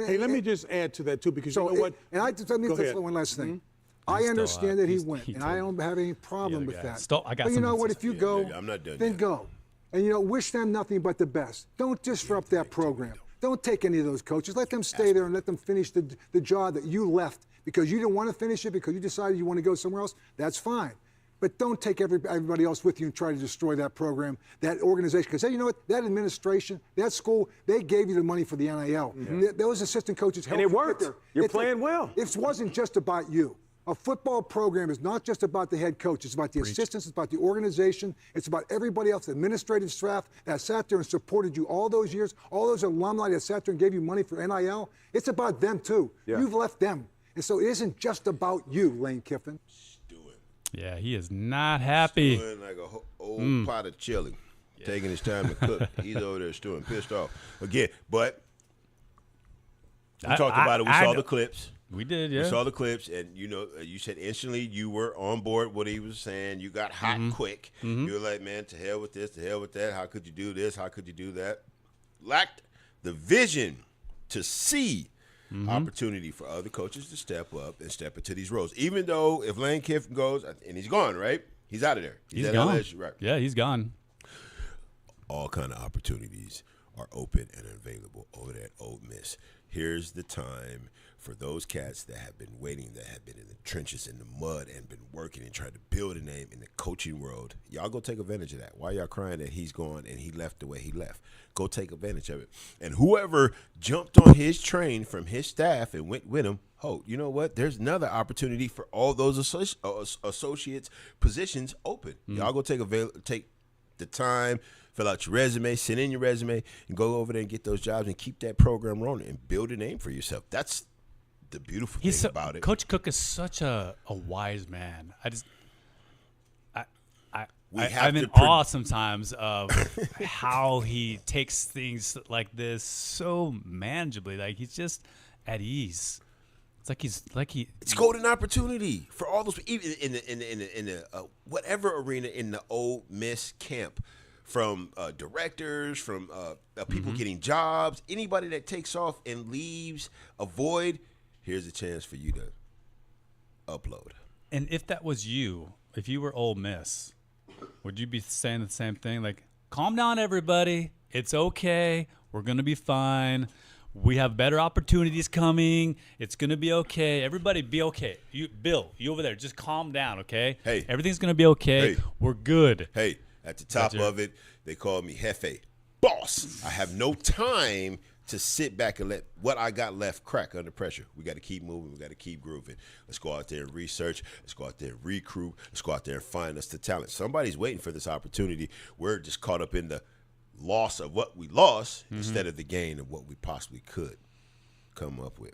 Hey, let me just add to that, too, because you know what? And let me Go say ahead. one last thing. He's I still, understand that he he's- went, he and I told don't have any problem the with guy. that. Still, I got but you some know what? insight. If you Yeah, go, I'm not done then yet. go. And wish them nothing but the best. Don't disrupt that program. Don't take any of those coaches. Let them stay there and let them finish the job that you left because you didn't want to finish it because you decided you want to go somewhere else. That's fine. But don't take everybody else with you and try to destroy that program, that organization. Because you know what? That administration, that school, they gave you the money for the NIL. Those assistant coaches helped it you get worked. there. You're playing well. It wasn't just about you. A football program is not just about the head coach. It's about the assistants. It's about the organization. It's about everybody else, the administrative staff that sat there and supported you all those years, all those alumni that sat there and gave you money for NIL. It's about them, too. Yeah. You've left them. And so it isn't just about you, Lane Kiffin. Yeah, he is not happy. Stewing like a old pot of chili, taking his time to cook. He's over there stewing, pissed off. Again, but we talked about it. We saw the clips. We did, yeah. We saw the clips, and, you said instantly you were on board what he was saying. You got hot quick. You were like, man, to hell with this, to hell with that. How could you do this? How could you do that? Lacked the vision to see opportunity for other coaches to step up and step into these roles. Even though if Lane Kiffin goes, and he's gone, right? He's out of there. He's gone. LSU, right? Yeah, he's gone. All kind of opportunities are open and available over there at Ole Miss. Here's the time for those cats that have been waiting, that have been in the trenches, in the mud, and been working and trying to build a name in the coaching world. Y'all go take advantage of that. Why y'all crying that he's gone and he left the way he left? Go take advantage of it. And whoever jumped on his train from his staff and went with him, you know what? There's another opportunity for all those associates positions open. Y'all go take the time, fill out your resume, send in your resume, and go over there and get those jobs and keep that program running and build a name for yourself. That's the beautiful thing about it. Coach Cook is such a wise man. I'm in awe sometimes of how he takes things like this so manageably. Like he's just at ease. It's It's golden opportunity for all those, even in the whatever arena in the Ole Miss camp, from directors, from people getting jobs, anybody that takes off and leaves a void. Here's a chance for you to upload. And if that was you, if you were Ole Miss, would you be saying the same thing? Like, calm down, everybody. It's okay. We're going to be fine. We have better opportunities coming. It's going to be okay. Everybody be okay. Bill, you over there, just calm down, okay? Hey. Everything's going to be okay. Hey. We're good. Hey, at the top of it, they call me Jefe. Boss. I have no time to sit back and let what I got left crack under pressure. We got to keep moving. We got to keep grooving. Let's go out there and research. Let's go out there and recruit. Let's go out there and find us the talent. Somebody's waiting for this opportunity. We're just caught up in the loss of what we lost instead of the gain of what we possibly could come up with.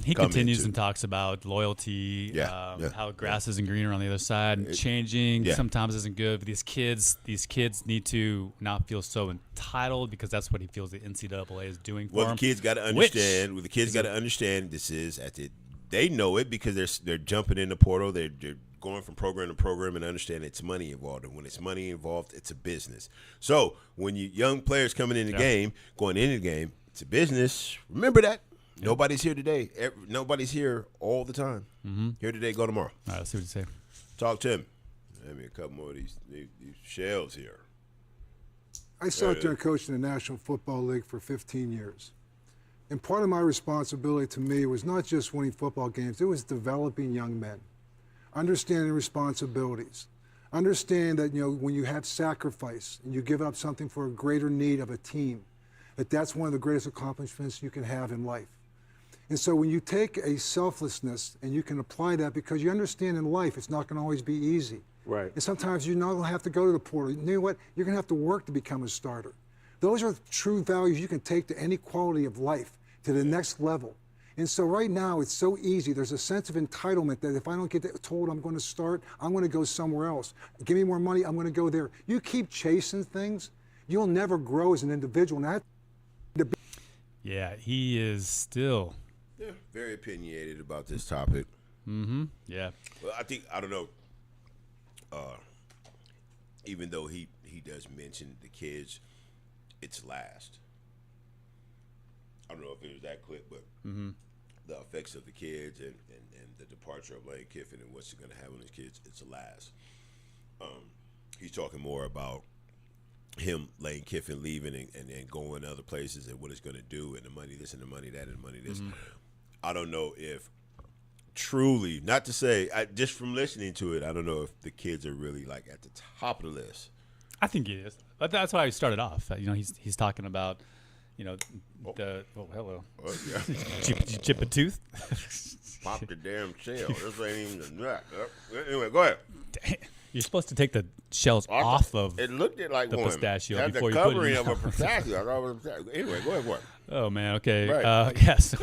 He continues and talks about loyalty, how grass isn't greener on the other side, and changing sometimes isn't good. But these kids need to not feel so entitled, because that's what he feels the NCAA is doing for them. The kids got to understand. The kids got to understand this is they know it because they're jumping in the portal. They're going from program to program and understand it's money involved. And when it's money involved, it's a business. So when you young players coming in the game, going into the game, it's a business. Remember that. Yep. Nobody's here today. Nobody's here all the time. Here today, go tomorrow. All right, let's see what you say. Talk to him. Let me a couple more of these shells here. I sat there and coached in the National Football League for 15 years. And part of my responsibility to me was not just winning football games, it was developing young men, understanding responsibilities, understand that when you have sacrifice and you give up something for a greater need of a team, that's one of the greatest accomplishments you can have in life. And so when you take a selflessness and you can apply that, because you understand in life it's not going to always be easy. Right. And sometimes you're not going to have to go to the portal. You know what? You're going to have to work to become a starter. Those are true values you can take to any quality of life, to the next level. And so right now it's so easy. There's a sense of entitlement that if I don't get told I'm going to start, I'm going to go somewhere else. Give me more money, I'm going to go there. You keep chasing things, you'll never grow as an individual. And yeah, he is still very opinionated about this topic. Yeah. Well, I don't know. Even though he does mention the kids, it's last. I don't know if it was that clip, but the effects of the kids and the departure of Lane Kiffin and what's it going to have on his kids, it's a last. He's talking more about him, Lane Kiffin, leaving and going other places and what it's going to do and the money this and the money that and the money this. I don't know if truly, not to say, just from listening to it, I don't know if the kids are really like at the top of the list. I think he is. But that's why he started off. He's talking about, hello. Yeah. Did you chip a tooth? Pop the damn shell. This ain't even the nut. Anyway, go ahead. You're supposed to take the shells off of. It looked like the one. pistachio It had before the you put it covering in of your a pistachio. I thought it was pistachio. Anyway, go ahead. What? Oh man, okay. Right. Yes,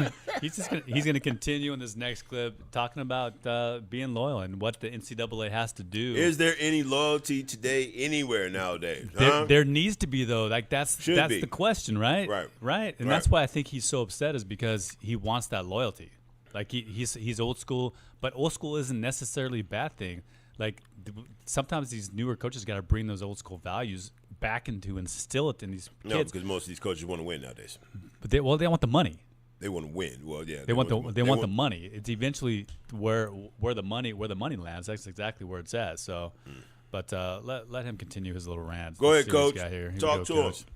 he's gonna continue in this next clip talking about being loyal and what the NCAA has to do. Is there any loyalty today anywhere nowadays? There needs to be though. Like that's be. the question, right? Right. And that's why I think he's so upset is because he wants that loyalty. Like he's old school, but old school isn't necessarily a bad thing. Like sometimes these newer coaches got to bring those old school values back into instill it in these kids. No, because most of these coaches want to win nowadays. But they want the money. They want to win. Well, yeah. They want the money. It's eventually where the money lands. That's exactly where it's at. So, but let him continue his little rant. Go Let's ahead, see what Coach. this guy here. Here we Talk go, to Coach. him.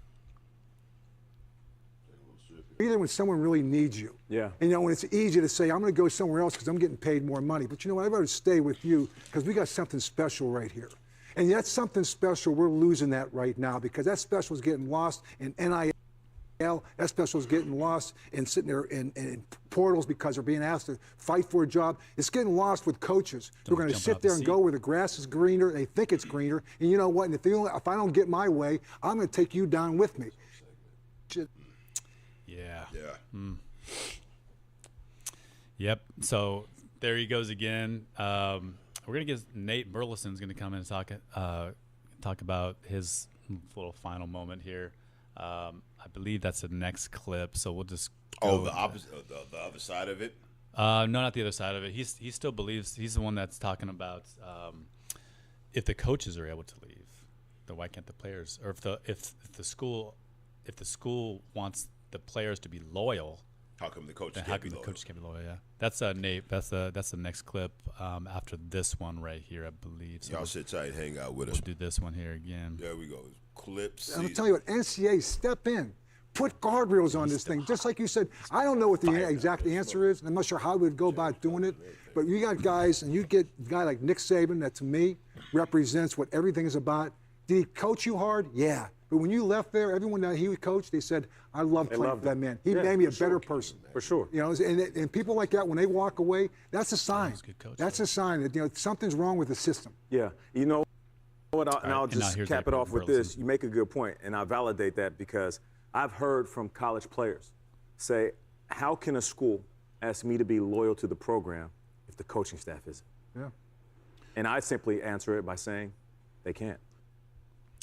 Either when someone really needs you. Yeah. And, when it's easy to say, I'm going to go somewhere else because I'm getting paid more money. But you know what? I'd rather stay with you because we got something special right here. And that's something special. We're losing that right now because that special is getting lost in NIL. That special is getting lost in sitting there in portals because they're being asked to fight for a job. It's getting lost with coaches who are going to sit there and go where the grass is greener. They think it's greener. And you know what? And if I don't get my way, I'm going to take you down with me. Yeah. Yeah. Yep. So there he goes again. We're gonna get Nate Burleson's gonna come in and talk about his little final moment here. I believe that's the next clip. So we'll just go the opposite, the other side of it. No, not the other side of it. He still believes he's the one that's talking about if the coaches are able to leave, then why can't the players? Or if the school wants the players to be loyal, How come the coaches then can't how be come the loyal? coaches can't be loyal? Yeah, that's Nate. That's the next clip after this one right here, I believe. So Y'all sit tight, hang out with we'll us. do this one here again. There we go. Clips. I'm telling you what, NCAA, step in. Put guardrails on this thing. Just like you said, I don't know what the exact answer is. And I'm not sure how we would go about doing it. But you got guys, and you get a guy like Nick Saban that to me represents what everything is about. Did he coach you hard? Yeah. But when you left there, everyone that he would coach, they said, I love playing with that man. He made me a better person. For sure. You know, and people like that, when they walk away, that's a sign. Good coach, That's a sign that something's wrong with the system. Yeah. You know what? I'll and now just here's cap Nate it off with Burleson. this. You make a good point, and I validate that because I've heard from college players say, how can a school ask me to be loyal to the program if the coaching staff isn't? Yeah. And I simply answer it by saying they can't.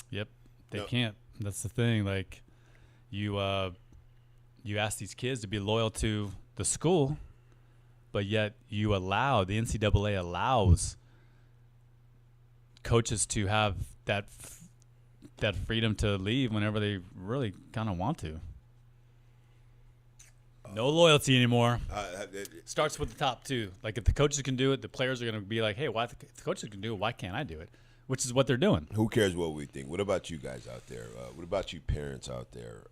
Yep, they can't. That's the thing. Like, you ask these kids to be loyal to the school, but yet the NCAA allows coaches to have that freedom to leave whenever they really kind of want to. No loyalty anymore. Starts with the top two. Like, if the coaches can do it, the players are going to be like, hey, if the coaches can do it, why can't I do it? Which is what they're doing. Who cares what we think? What about you guys out there? What about you parents out there?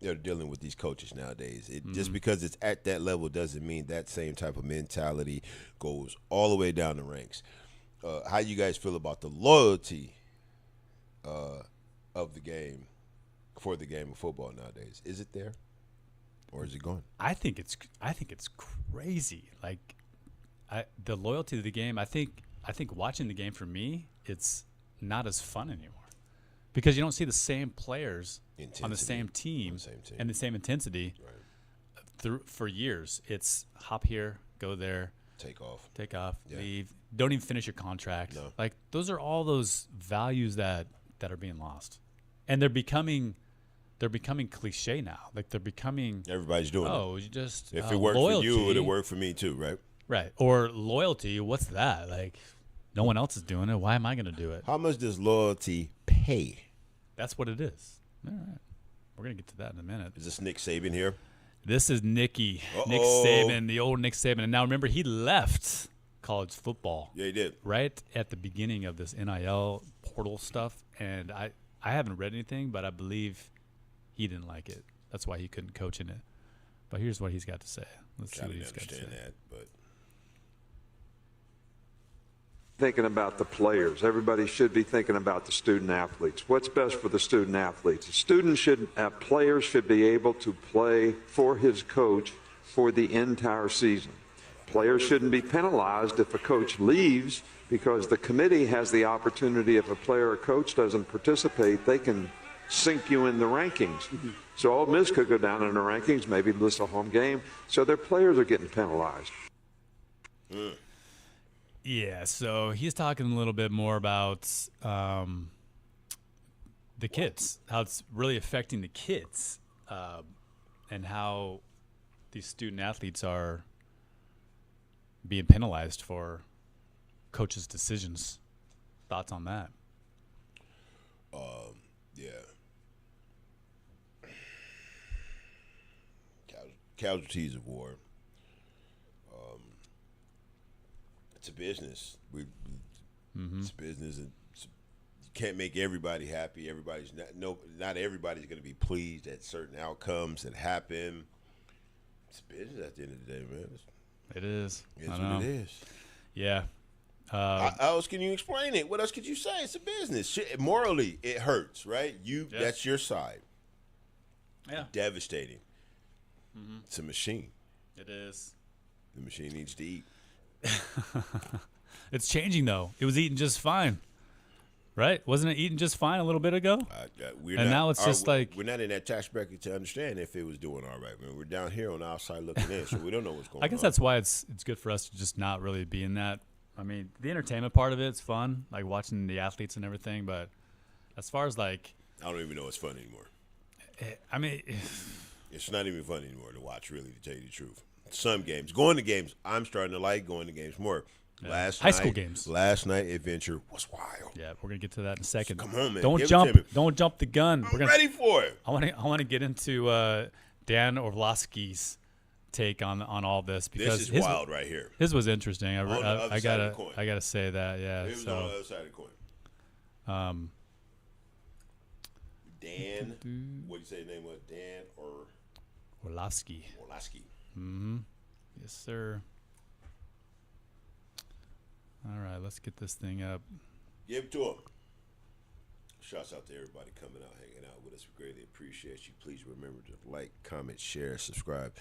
They're dealing with these coaches nowadays. Just because it's at that level doesn't mean that same type of mentality goes all the way down the ranks. How you guys feel about the loyalty of the game for the game of football nowadays? Is it there, or is it gone? I think it's crazy. Like, the loyalty to the game. I think watching the game for me, it's not as fun anymore because you don't see the same players on the same team and the same intensity for years. It's hop here, go there, take off, leave, don't even finish your contract. No. Like, those are all those values that are being lost, and they're becoming cliche now. Like, they're becoming everybody's doing it. You just If it worked loyalty, for you, it'll work for me too, right? Right. Or loyalty, what's that? Like, no one else is doing it. Why am I going to do it? How much does loyalty pay? That's what it is. All right. We're going to get to that in a minute. Is this Nick Saban here? This is Nicky. Uh-oh. Nick Saban, the old Nick Saban. And now remember, he left college football. Yeah, he did. Right at the beginning of this NIL portal stuff. And I haven't read anything, but I believe he didn't like it. That's why he couldn't coach in it. But here's what he's got to say. Let's see I what didn't he's got to say. understand that, but thinking about the players. Everybody should be thinking about the student athletes. What's best for the student athletes? Players should be able to play for his coach for the entire season. Players shouldn't be penalized if a coach leaves, because the committee has the opportunity, if a player or coach doesn't participate, they can sink you in the rankings. So Ole Miss could go down in the rankings, maybe miss a home game. So their players are getting penalized. Yeah, so he's talking a little bit more about the kids, how it's really affecting the kids, and how these student athletes are being penalized for coaches' decisions. Thoughts on that? Yeah. Casualties of war. It's a business. It's a business, and you can't make everybody happy. Not everybody's going to be pleased at certain outcomes that happen. It's a business at the end of the day, man. It is. It's what it is. Yeah. How else can you explain it? What else could you say? It's a business. Morally, it hurts, right? That's your side. Yeah. Devastating. It's a machine. It is. The machine needs to eat. It's changing, though. It was eating just fine, right? Wasn't it eating just fine a little bit ago? Now it's just like we're not in that tax bracket to understand if it was doing all right, man. We're down here on the outside looking in, so we don't know what's going on. I guess that's why it's good for us to just not really be in that. I mean, the entertainment part of it's fun, like watching the athletes and everything. But as far as like, I don't even know it's fun anymore. I mean, it's not even fun anymore to watch, really, to tell you the truth. Some games, going to games, I'm starting to like going to games more. High school games. Last night adventure was wild. Yeah, we're gonna get to that in a second. Come on, man. Don't jump the gun. I'm ready for it. I want to get into Dan Orlovsky's take on all this, because this is wild right here. His was interesting. I gotta say that. Yeah. It was on the other side of the coin. Dan, what do you say his name was? Dan Orlovsky. Orlovsky. Mm-hmm. Yes, sir. All right, let's get this thing up. Give it to him. Shouts out to everybody coming out, hanging out with us. We greatly appreciate you. Please remember to like, comment, share, subscribe.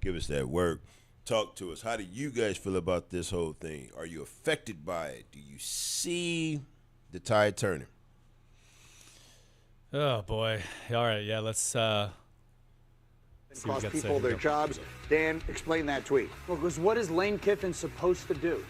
Give us that work. Talk to us. How do you guys feel about this whole thing? Are you affected by it? Do you see the tide turning? Oh, boy. All right, yeah, let's see what cost people their jobs. Dan, explain that tweet. Well, because what is Lane Kiffin supposed to do?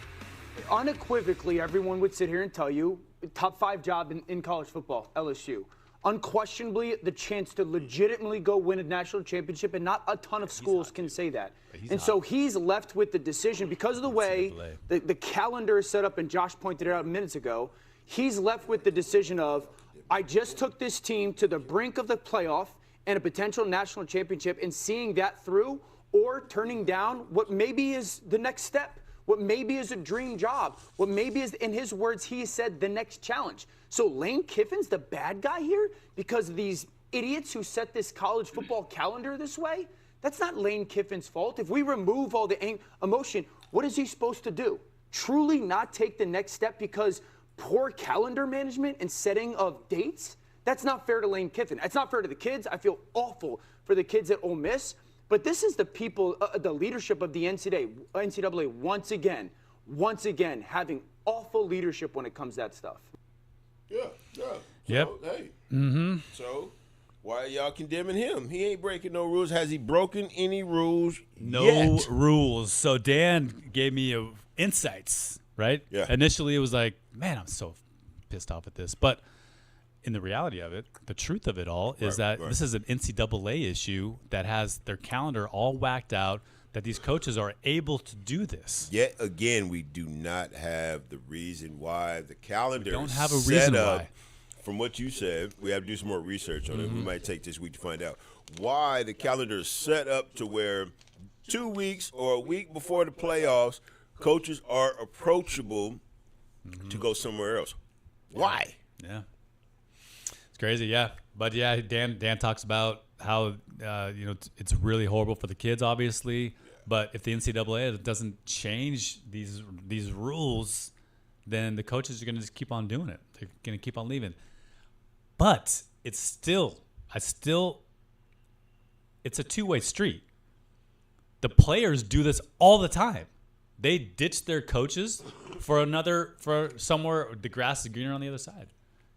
Unequivocally, everyone would sit here and tell you, top 5 job in college football, LSU. Unquestionably, the chance to legitimately go win a national championship, and not a ton of schools can say that. And so he's left with the decision, because of the way the calendar is set up, and Josh pointed it out minutes ago, he's left with the decision of, I just took this team to the brink of the playoff and a potential national championship, and seeing that through, or turning down what maybe is the next step, what maybe is a dream job, what maybe is, in his words, he said, the next challenge. So Lane Kiffin's the bad guy here because of these idiots who set this college football calendar this way? That's not Lane Kiffin's fault. If we remove all the emotion, what is he supposed to do? Truly not take the next step because poor calendar management and setting of dates? That's not fair to Lane Kiffin. It's not fair to the kids. I feel awful for the kids at Ole Miss. But this is the people, the leadership of the NCAA once again having awful leadership when it comes to that stuff. Yeah. Yep. So, hey. So why are y'all condemning him? He ain't breaking no rules. Has he broken any rules? No rules. So Dan gave me insights, right? Yeah. Initially, it was like, man, I'm so pissed off at this. But in the reality of it, the truth of it all is that this is an NCAA issue that has their calendar all whacked out, that these coaches are able to do this. Yet again, we do not have the reason why the calendar don't is have a set reason up. why. From what you said, we have to do some more research on it. We might take this week to find out why the calendar is set up to where 2 weeks or a week before the playoffs, coaches are approachable to go somewhere else. Why? Yeah. It's crazy, yeah. But, yeah, Dan talks about how, it's really horrible for the kids, obviously. But if the NCAA doesn't change these rules, then the coaches are going to just keep on doing it. They're going to keep on leaving. But it's a two-way street. The players do this all the time. They ditch their coaches for somewhere the grass is greener on the other side.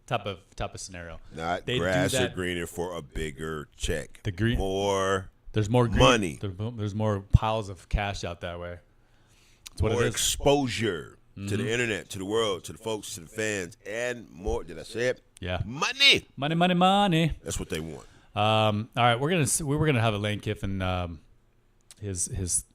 Type of scenario. Not they grass do that, or greener for a bigger check. There's more money. There's more piles of cash out that way. That's what more it is. Exposure to the internet, to the world, to the folks, to the fans, and more. Did I say it? Yeah. Money. Money. That's what they want. All right, we were gonna have a Lane Kiffin his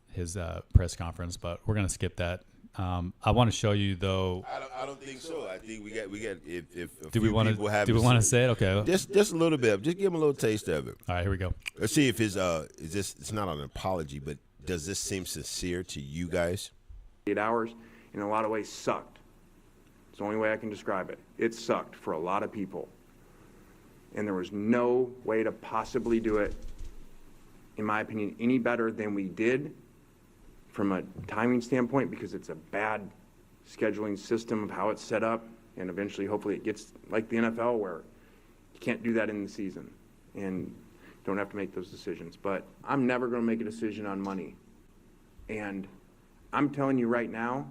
press conference, but we're gonna skip that. I want to show you though. I don't think so. I think we got. If do we want to say it? Okay. Just a little bit. Just give him a little taste of it. All right, here we go. Let's see if his is this. It's not an apology, but does this seem sincere to you guys? 8 hours, in a lot of ways, sucked. It's the only way I can describe it. It sucked for a lot of people. And there was no way to possibly do it, in my opinion, any better than we did from a timing standpoint, because it's a bad scheduling system of how it's set up. And eventually, hopefully, it gets like the NFL where you can't do that in the season and don't have to make those decisions. But I'm never going to make a decision on money. And I'm telling you right now,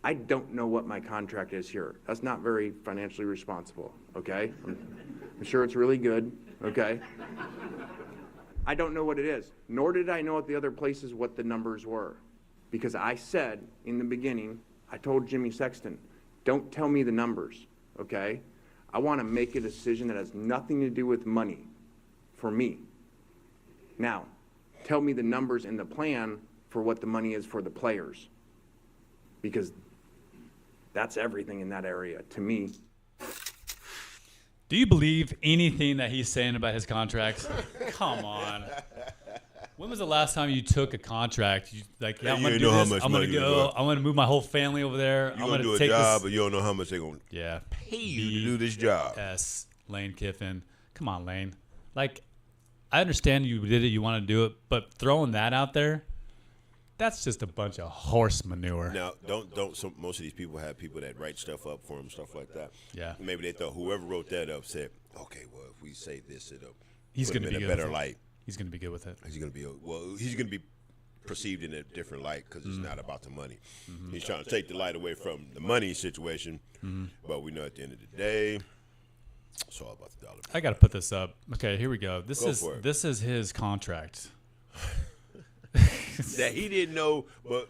I don't know what my contract is here. That's not very financially responsible, okay? I'm sure it's really good, okay? I don't know what it is, nor did I know at the other places what the numbers were. Because I said in the beginning, I told Jimmy Sexton, don't tell me the numbers, okay? I want to make a decision that has nothing to do with money for me. Now, tell me the numbers and the plan for what the money is for the players. Because that's everything in that area to me. Do you believe anything that he's saying about his contract? Come on. When was the last time you took a contract? I'm going to do this. I'm going to go. I'm going to move my whole family over there. You're going to do a job, but you don't know how much they're going to pay you to do this job. Yes, Lane Kiffin. Come on, Lane. Like, I understand you did it. You want to do it. But throwing that out there, that's just a bunch of horse manure. Now, most of these people have people that write stuff up for them, stuff like that. Yeah. Maybe they thought whoever wrote that up said, okay, well, if we say this, it'll he's put going to him be in good a better with it. light. He's going to be good with it. He's going to be perceived in a different light because it's not about the money. Mm-hmm. He's trying to take the light away from the money situation, but we know at the end of the day, it's all about the dollar. I got to put this up. Okay, here we go. This is his contract. That he didn't know, but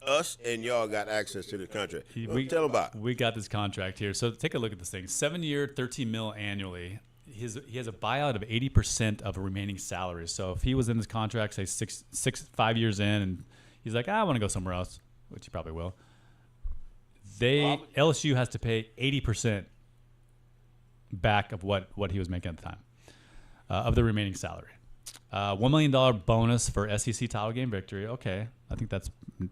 us and y'all got access to the contract. Tell him about it. We got this contract here. So take a look at this thing. 7-year, $13 million annually. He has a buyout of 80% of a remaining salary. So if he was in this contract, say 5 years in, and he's like, I want to go somewhere else, which he probably will. LSU has to pay 80% back of what he was making at the time of the remaining salary. $1 million bonus for SEC title game victory. Okay, I think that's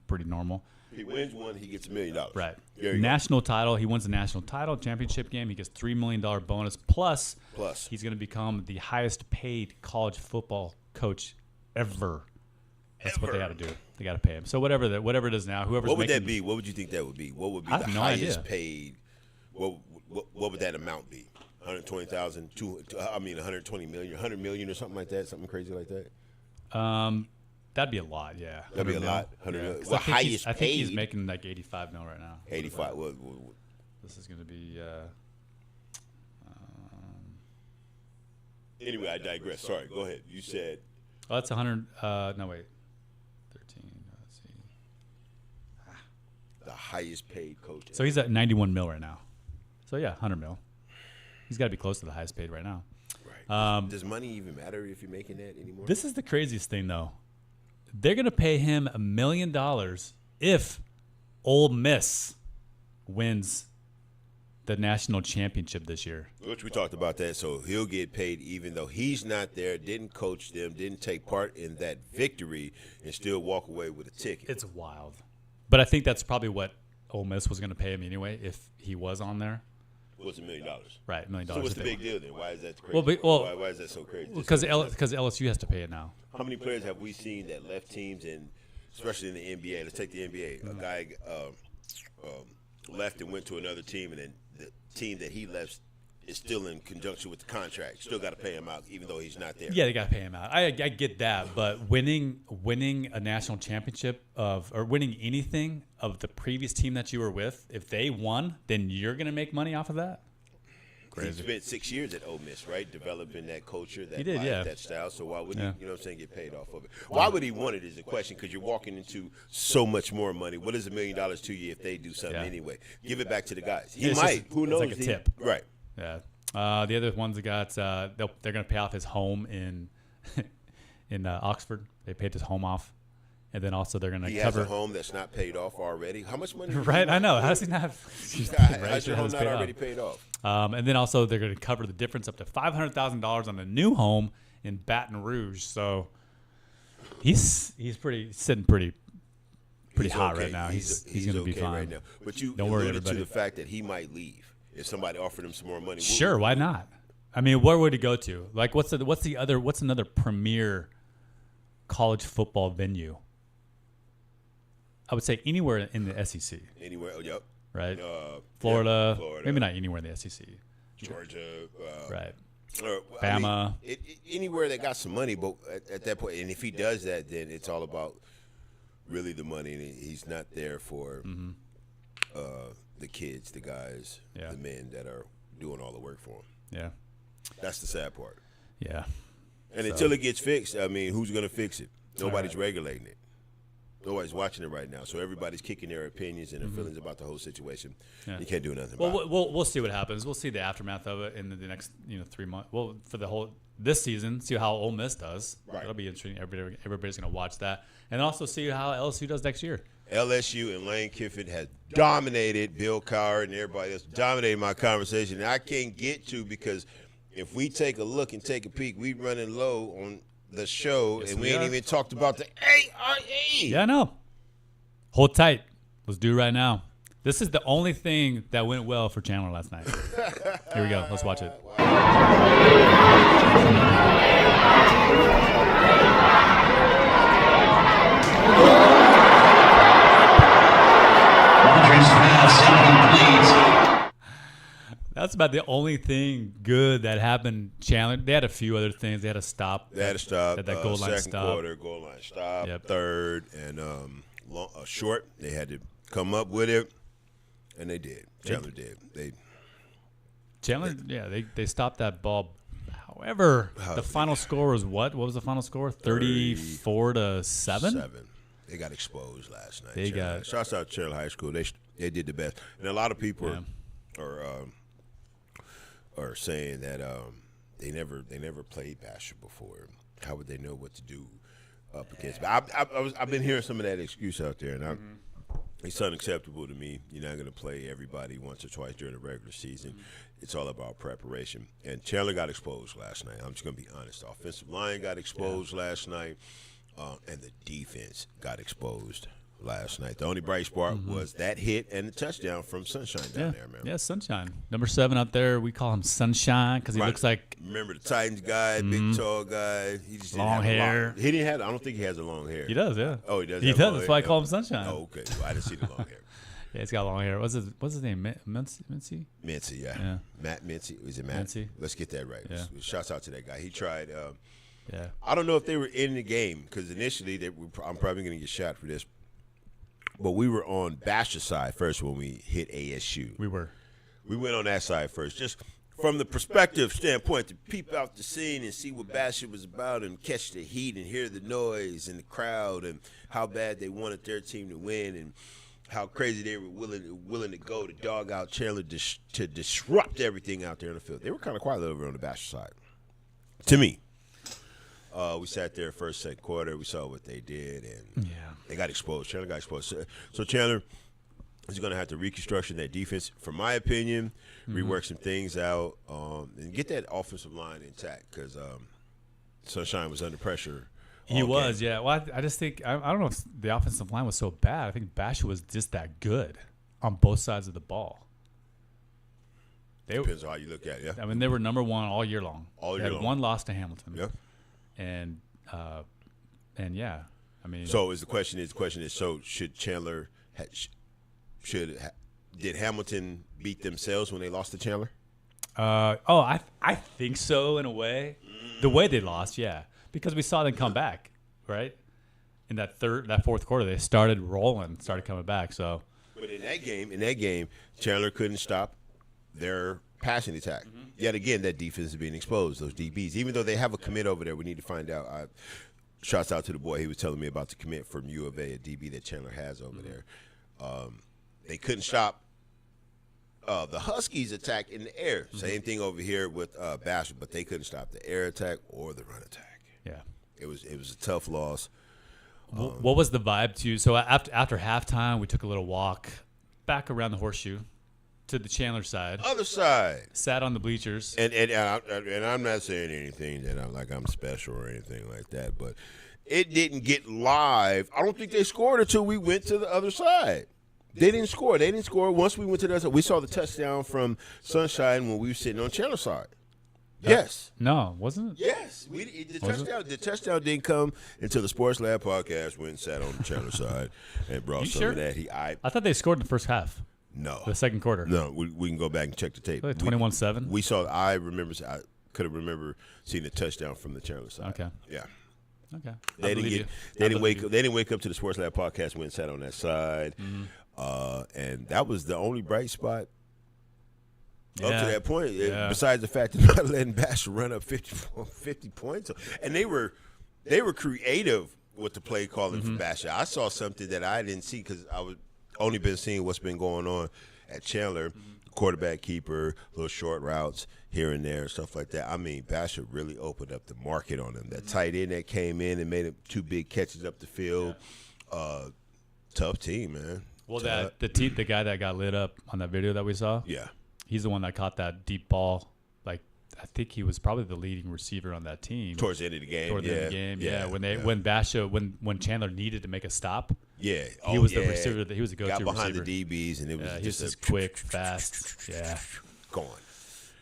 pretty normal. If he wins one, he gets $1 million. Right. National title. He wins the national title championship game. He gets $3 million bonus. Plus, he's going to become the highest paid college football coach ever. That's what they got to do. They got to pay him. So whatever it is now, whoever's what would making, that be? What would you think that would be? What would be I the have no highest idea. paid? What would that amount be? 120,000, 120 million, 100 million or something like that, something crazy like that? That'd be a lot, yeah. That'd be a lot. 100 million. Well, I think he's making like 85 mil right now. 85. This is going to be. Anyway, I digress. Sorry, go ahead. You said. Oh, that's 100. No, wait. 13. Let's see. The highest paid coach. So he's at 91 mil right now. So yeah, 100 mil. He's got to be close to the highest paid right now. Right. Does money even matter if you're making that anymore? This is the craziest thing, though. They're going to pay him $1 million if Ole Miss wins the national championship this year. Which we talked about that. So he'll get paid even though he's not there, didn't coach them, didn't take part in that victory, and still walk away with a ticket. It's wild. But I think that's probably what Ole Miss was going to pay him anyway if he was on there. What's $1 million? Right, $1 million. So what's the big deal then? Why is that crazy? Why is that so crazy? Because LSU has to pay it now. How many players have we seen that left teams, and especially in the NBA? Let's take the NBA. A guy, left and went to another team, and then the team that he left is still in conjunction with the contract. Still got to pay him out, even though he's not there. Yeah, they got to pay him out. I get that, but winning a national championship or winning anything of the previous team that you were with, if they won, then you're going to make money off of that. He spent 6 years at Ole Miss, right, developing that culture, that did, yeah. that style. So why would he, you know what I'm saying, get paid off of it? Why would he want it is the question, because you're walking into so much more money. What is $1 million to you if they do something anyway? Give it back to the guys. He might. Who knows? It's like a tip. Right. Yeah. The other ones that got, they're going to pay off his home in Oxford. They paid his home off. And then also they're going to cover. He has a home that's not paid off already. How much money? Right, I know. How does he not have? How's your home not already paid off? And then also they're going to cover the difference up to $500,000 on a new home in Baton Rouge. So he's sitting pretty hot okay. right now. He's going to be fine right now. But you don't worry, alluded everybody. to the fact that he might leave if somebody offered him some more money. Sure, why not? I mean, where would he go to? Like, what's another premier college football venue? I would say anywhere in the SEC. Anywhere, yep. Right? Florida. Maybe not anywhere in the SEC. Georgia. Right. Bama. Anywhere that got some money, but at that point, and if he does that, then it's all about really the money. And he's not there for the kids, the guys, the men that are doing all the work for him. Yeah. That's the sad part. Yeah. And until it gets fixed, I mean, who's going to fix it? Nobody's regulating it. Nobody's watching it right now, so everybody's kicking their opinions and their feelings about the whole situation. Yeah. You can't do nothing about it. We'll see what happens. We'll see the aftermath of it in the next 3 months. Well, for this season, see how Ole Miss does. Right. That'll be interesting. Everybody's going to watch that, and also see how LSU does next year. LSU and Lane Kiffin has dominated. Bill Cowher and everybody else dominated my conversation. And I can't get to, because if we take a look and take a peek, we running low on the show, and we ain't even talked about the AIA. Yeah, I know. Hold tight. Let's do it right now. This is the only thing that went well for Chandler last night. Here we go. Let's watch it. That's about the only thing good that happened. Chandler. They had a few other things. They had a stop. They had a stop. That goal line second stop. quarter, goal line stop. Yep. Third, and short. They had to come up with it, and they did. Chandler did. They stopped that ball. However, the final score was what? What was the final score? 34-7? 7. They got exposed last night. Shouts out to Chandler High School. They did the best. And a lot of people are saying that they never played Basher before. How would they know what to do up against? But I've been hearing some of that excuse out there, and it's unacceptable to me. You're not going to play everybody once or twice during the regular season. It's all about preparation. And Chandler got exposed last night. I'm just going to be honest. The offensive line got exposed last night, and the defense got exposed last night. The only bright spot was that hit and the touchdown from Sunshine down there, man. Yeah, Sunshine. Number 7 out there, we call him Sunshine because he looks like. Remember the Titans guy, big tall guy. He just long hair. He didn't have. I don't think he has a long hair. He does, yeah. Oh, he does. He does. That's why I call him Sunshine. Oh, okay. Well, I didn't see the long hair. Yeah, he's got long hair. What's his name? Mincy? Mincy, yeah. Matt Mincy. Is it Matt? Mincy. Let's get that right. Yeah. Shouts out to that guy. He tried. Yeah. I don't know if they were in the game, because initially I'm probably going to get shot for this. But we were on Basher's side first when we hit ASU. We were. We went on that side first, just from the perspective standpoint, to peep out the scene and see what Basher was about and catch the heat and hear the noise and the crowd and how bad they wanted their team to win and how crazy they were willing to go to dog out Chandler to disrupt everything out there on the field. They were kind of quiet over on the Basher side, to me. We sat there first, second quarter. We saw what they did, and they got exposed. Chandler got exposed. So Chandler is going to have to reconstruct that defense, from my opinion, rework some things out, and get that offensive line intact, because Sunshine was under pressure. He was, yeah. Well, I just think I don't know if the offensive line was so bad. I think Basher was just that good on both sides of the ball. Depends on how you look at it, yeah. I mean, they were number 1 all year long. All year year long. long. One loss to Hamilton. Yeah. And yeah, I mean. So the question is, so should Chandler did Hamilton beat themselves when they lost to Chandler? I think so in a way. The way they lost, yeah, because we saw them come back, right? In that fourth quarter, they started rolling, started coming back. So, but in that game, Chandler couldn't stop their passing attack. Yet again, that defense is being exposed. Those DBs, even though they have a commit over there, we need to find out. Shouts out to the boy. He was telling me about the commit from U of A, a DB that Chandler has over there. They couldn't stop the Huskies' attack in the air. Same thing over here with Basher, but they couldn't stop the air attack or the run attack. Yeah, it was a tough loss. What was the vibe to? So after halftime, we took a little walk back around the horseshoe to the Chandler side. Other side. Sat on the bleachers. And I'm not saying anything that I'm special or anything like that, but it didn't get live. I don't think they scored until we went to the other side. They didn't score. Once we went to the other side, we saw the touchdown from Sunshine when we were sitting on Chandler side. Yes. No, wasn't it? Yes. The touchdown didn't come until the Sports Lab podcast went and sat on the Chandler side and brought some of that. I thought they scored in the first half. No. The second quarter. No, we can go back and check the tape. 21-7. We saw. I could have remember seeing the touchdown from the Chandler side. Okay. Yeah. Okay. They didn't wake up to the Sports Lab podcast and went and sat on that side. And that was the only bright spot up to that point. Besides the fact that not letting Basher run up 50 points, and they were creative with the play calling for Basher. I saw something that I didn't see because I was only been seeing what's been going on at Chandler, quarterback keeper, little short routes here and there, stuff like that. I mean, Basher really opened up the market on him. That tight end that came in and made him 2 big catches up the field. Tough team, man. Well, the guy that got lit up on that video that we saw, he's the one that caught that deep ball. Like, I think he was probably the leading receiver on that team towards the end of the game. When Chandler needed to make a stop, he was the receiver. He was the go-to got behind receiver. the DBs, and it was he was just quick, fast, going.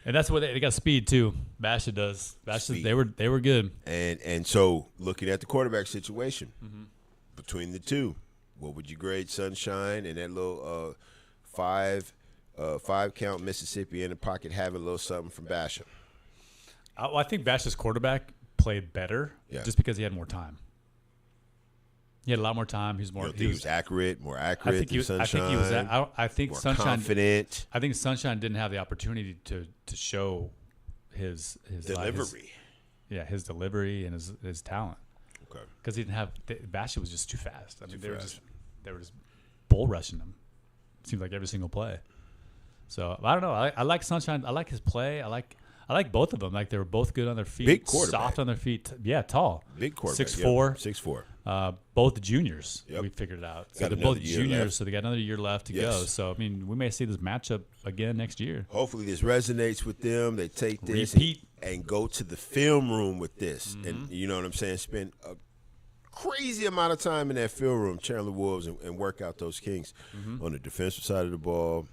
And that's what they got speed too. Basha does. They were good. And so looking at the quarterback situation between the two, what would you grade Sunshine and that little 5 count Mississippi in the pocket having a little something from Basha? I think Basha's quarterback played better just because he had more time. He had a lot more time. He was more. He was accurate, more accurate than Sunshine. I think more Sunshine confident. I think Sunshine didn't have the opportunity to show his delivery. His delivery and his talent. Okay. Because he didn't have Basha was just too fast. I mean, they were just bull rushing him. It seems like every single play. So I don't know. I like Sunshine. I like his play. I like both of them. Like they were both good on their feet. Big quarterback. Soft on their feet. Yeah, tall. Big quarterback. 6'4". 6'4". Both juniors. Yep. We figured it out. So Got they're another both year juniors, left. so they got another year left to go. So I mean, we may see this matchup again next year. Hopefully this resonates with them. They take this and go to the film room with this. And you know what I'm saying? Spend a crazy amount of time in that film room, Chandler Wolves, and work out those kinks on the defensive side of the ball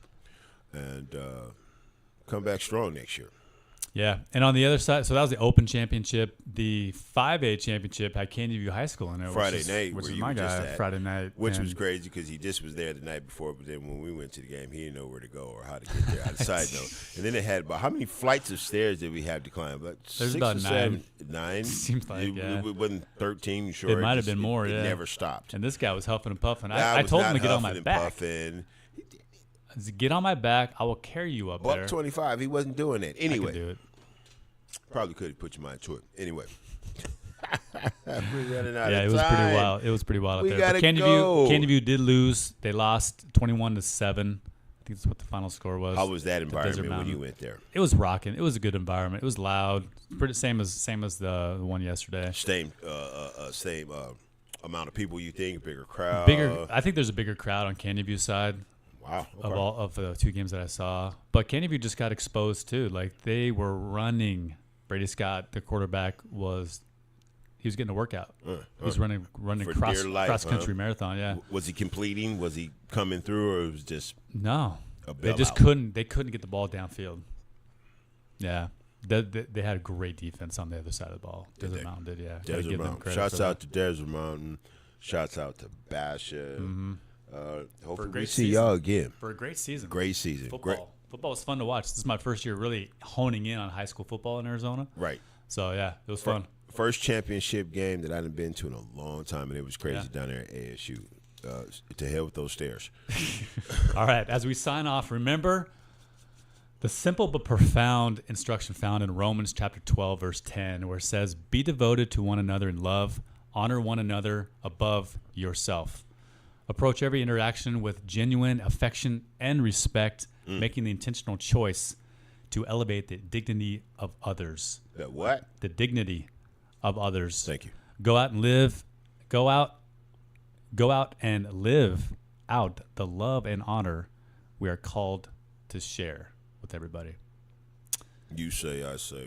and come back strong next year. Yeah, and on the other side, so that was the Open Championship. The 5A Championship had Candy View High School in there. Friday night, which where is you my were just guy, at, Friday night. Which was crazy because he just was there the night before, but then when we went to the game, he didn't know where to go or how to get there. On a side note. And then they had about, how many flights of stairs did we have to climb? Like There's 6 about or 9. 7? 9? Seems like, It wasn't 13, you sure? It might have been more, It never stopped. And this guy was huffing and puffing. I told him to get on my back. Puffing. Get on my back. I will carry you up there. $1.25. He wasn't doing that. Anyway. I could do it. Probably could have put your mind to it. Anyway. It was pretty wild. It was pretty wild We up there. gotta But go. Candy View did lose. They lost 21-7. I think that's what the final score was. How was that environment when you went there? It was rocking. It was a good environment. It was loud. Pretty same as the one yesterday. Same amount of people you think, bigger crowd. I think there's a bigger crowd on Candy View side. Wow. Okay. Of all of the 2 games that I saw. But Candy View just got exposed too. Like they were running. Brady Scott, the quarterback, he was getting a workout. He was running cross country marathon. Yeah. Was he completing? Was he coming through, or it was just no? A they just couldn't. They couldn't get the ball downfield. Yeah. They had a great defense on the other side of the ball. Desert Mountain did, yeah. Desert Mountain. Shouts out to Desert Mountain. Shouts out to Basha. Hopefully we great see season. y'all again. For a great season. Great season. Football. Football was fun to watch. This is my first year really honing in on high school football in Arizona. Right. So, yeah, it was fun. First championship game that I hadn't been to in a long time, and it was crazy down there at ASU. To hell with those stairs. All right, as we sign off, remember the simple but profound instruction found in Romans chapter 12, verse 10, where it says, "Be devoted to one another in love, honor one another above yourself. Approach every interaction with genuine affection and respect, making the intentional choice to elevate the dignity of others." The what? The dignity of others. Thank you. Go out and live out the love and honor we are called to share with everybody. You say, I say.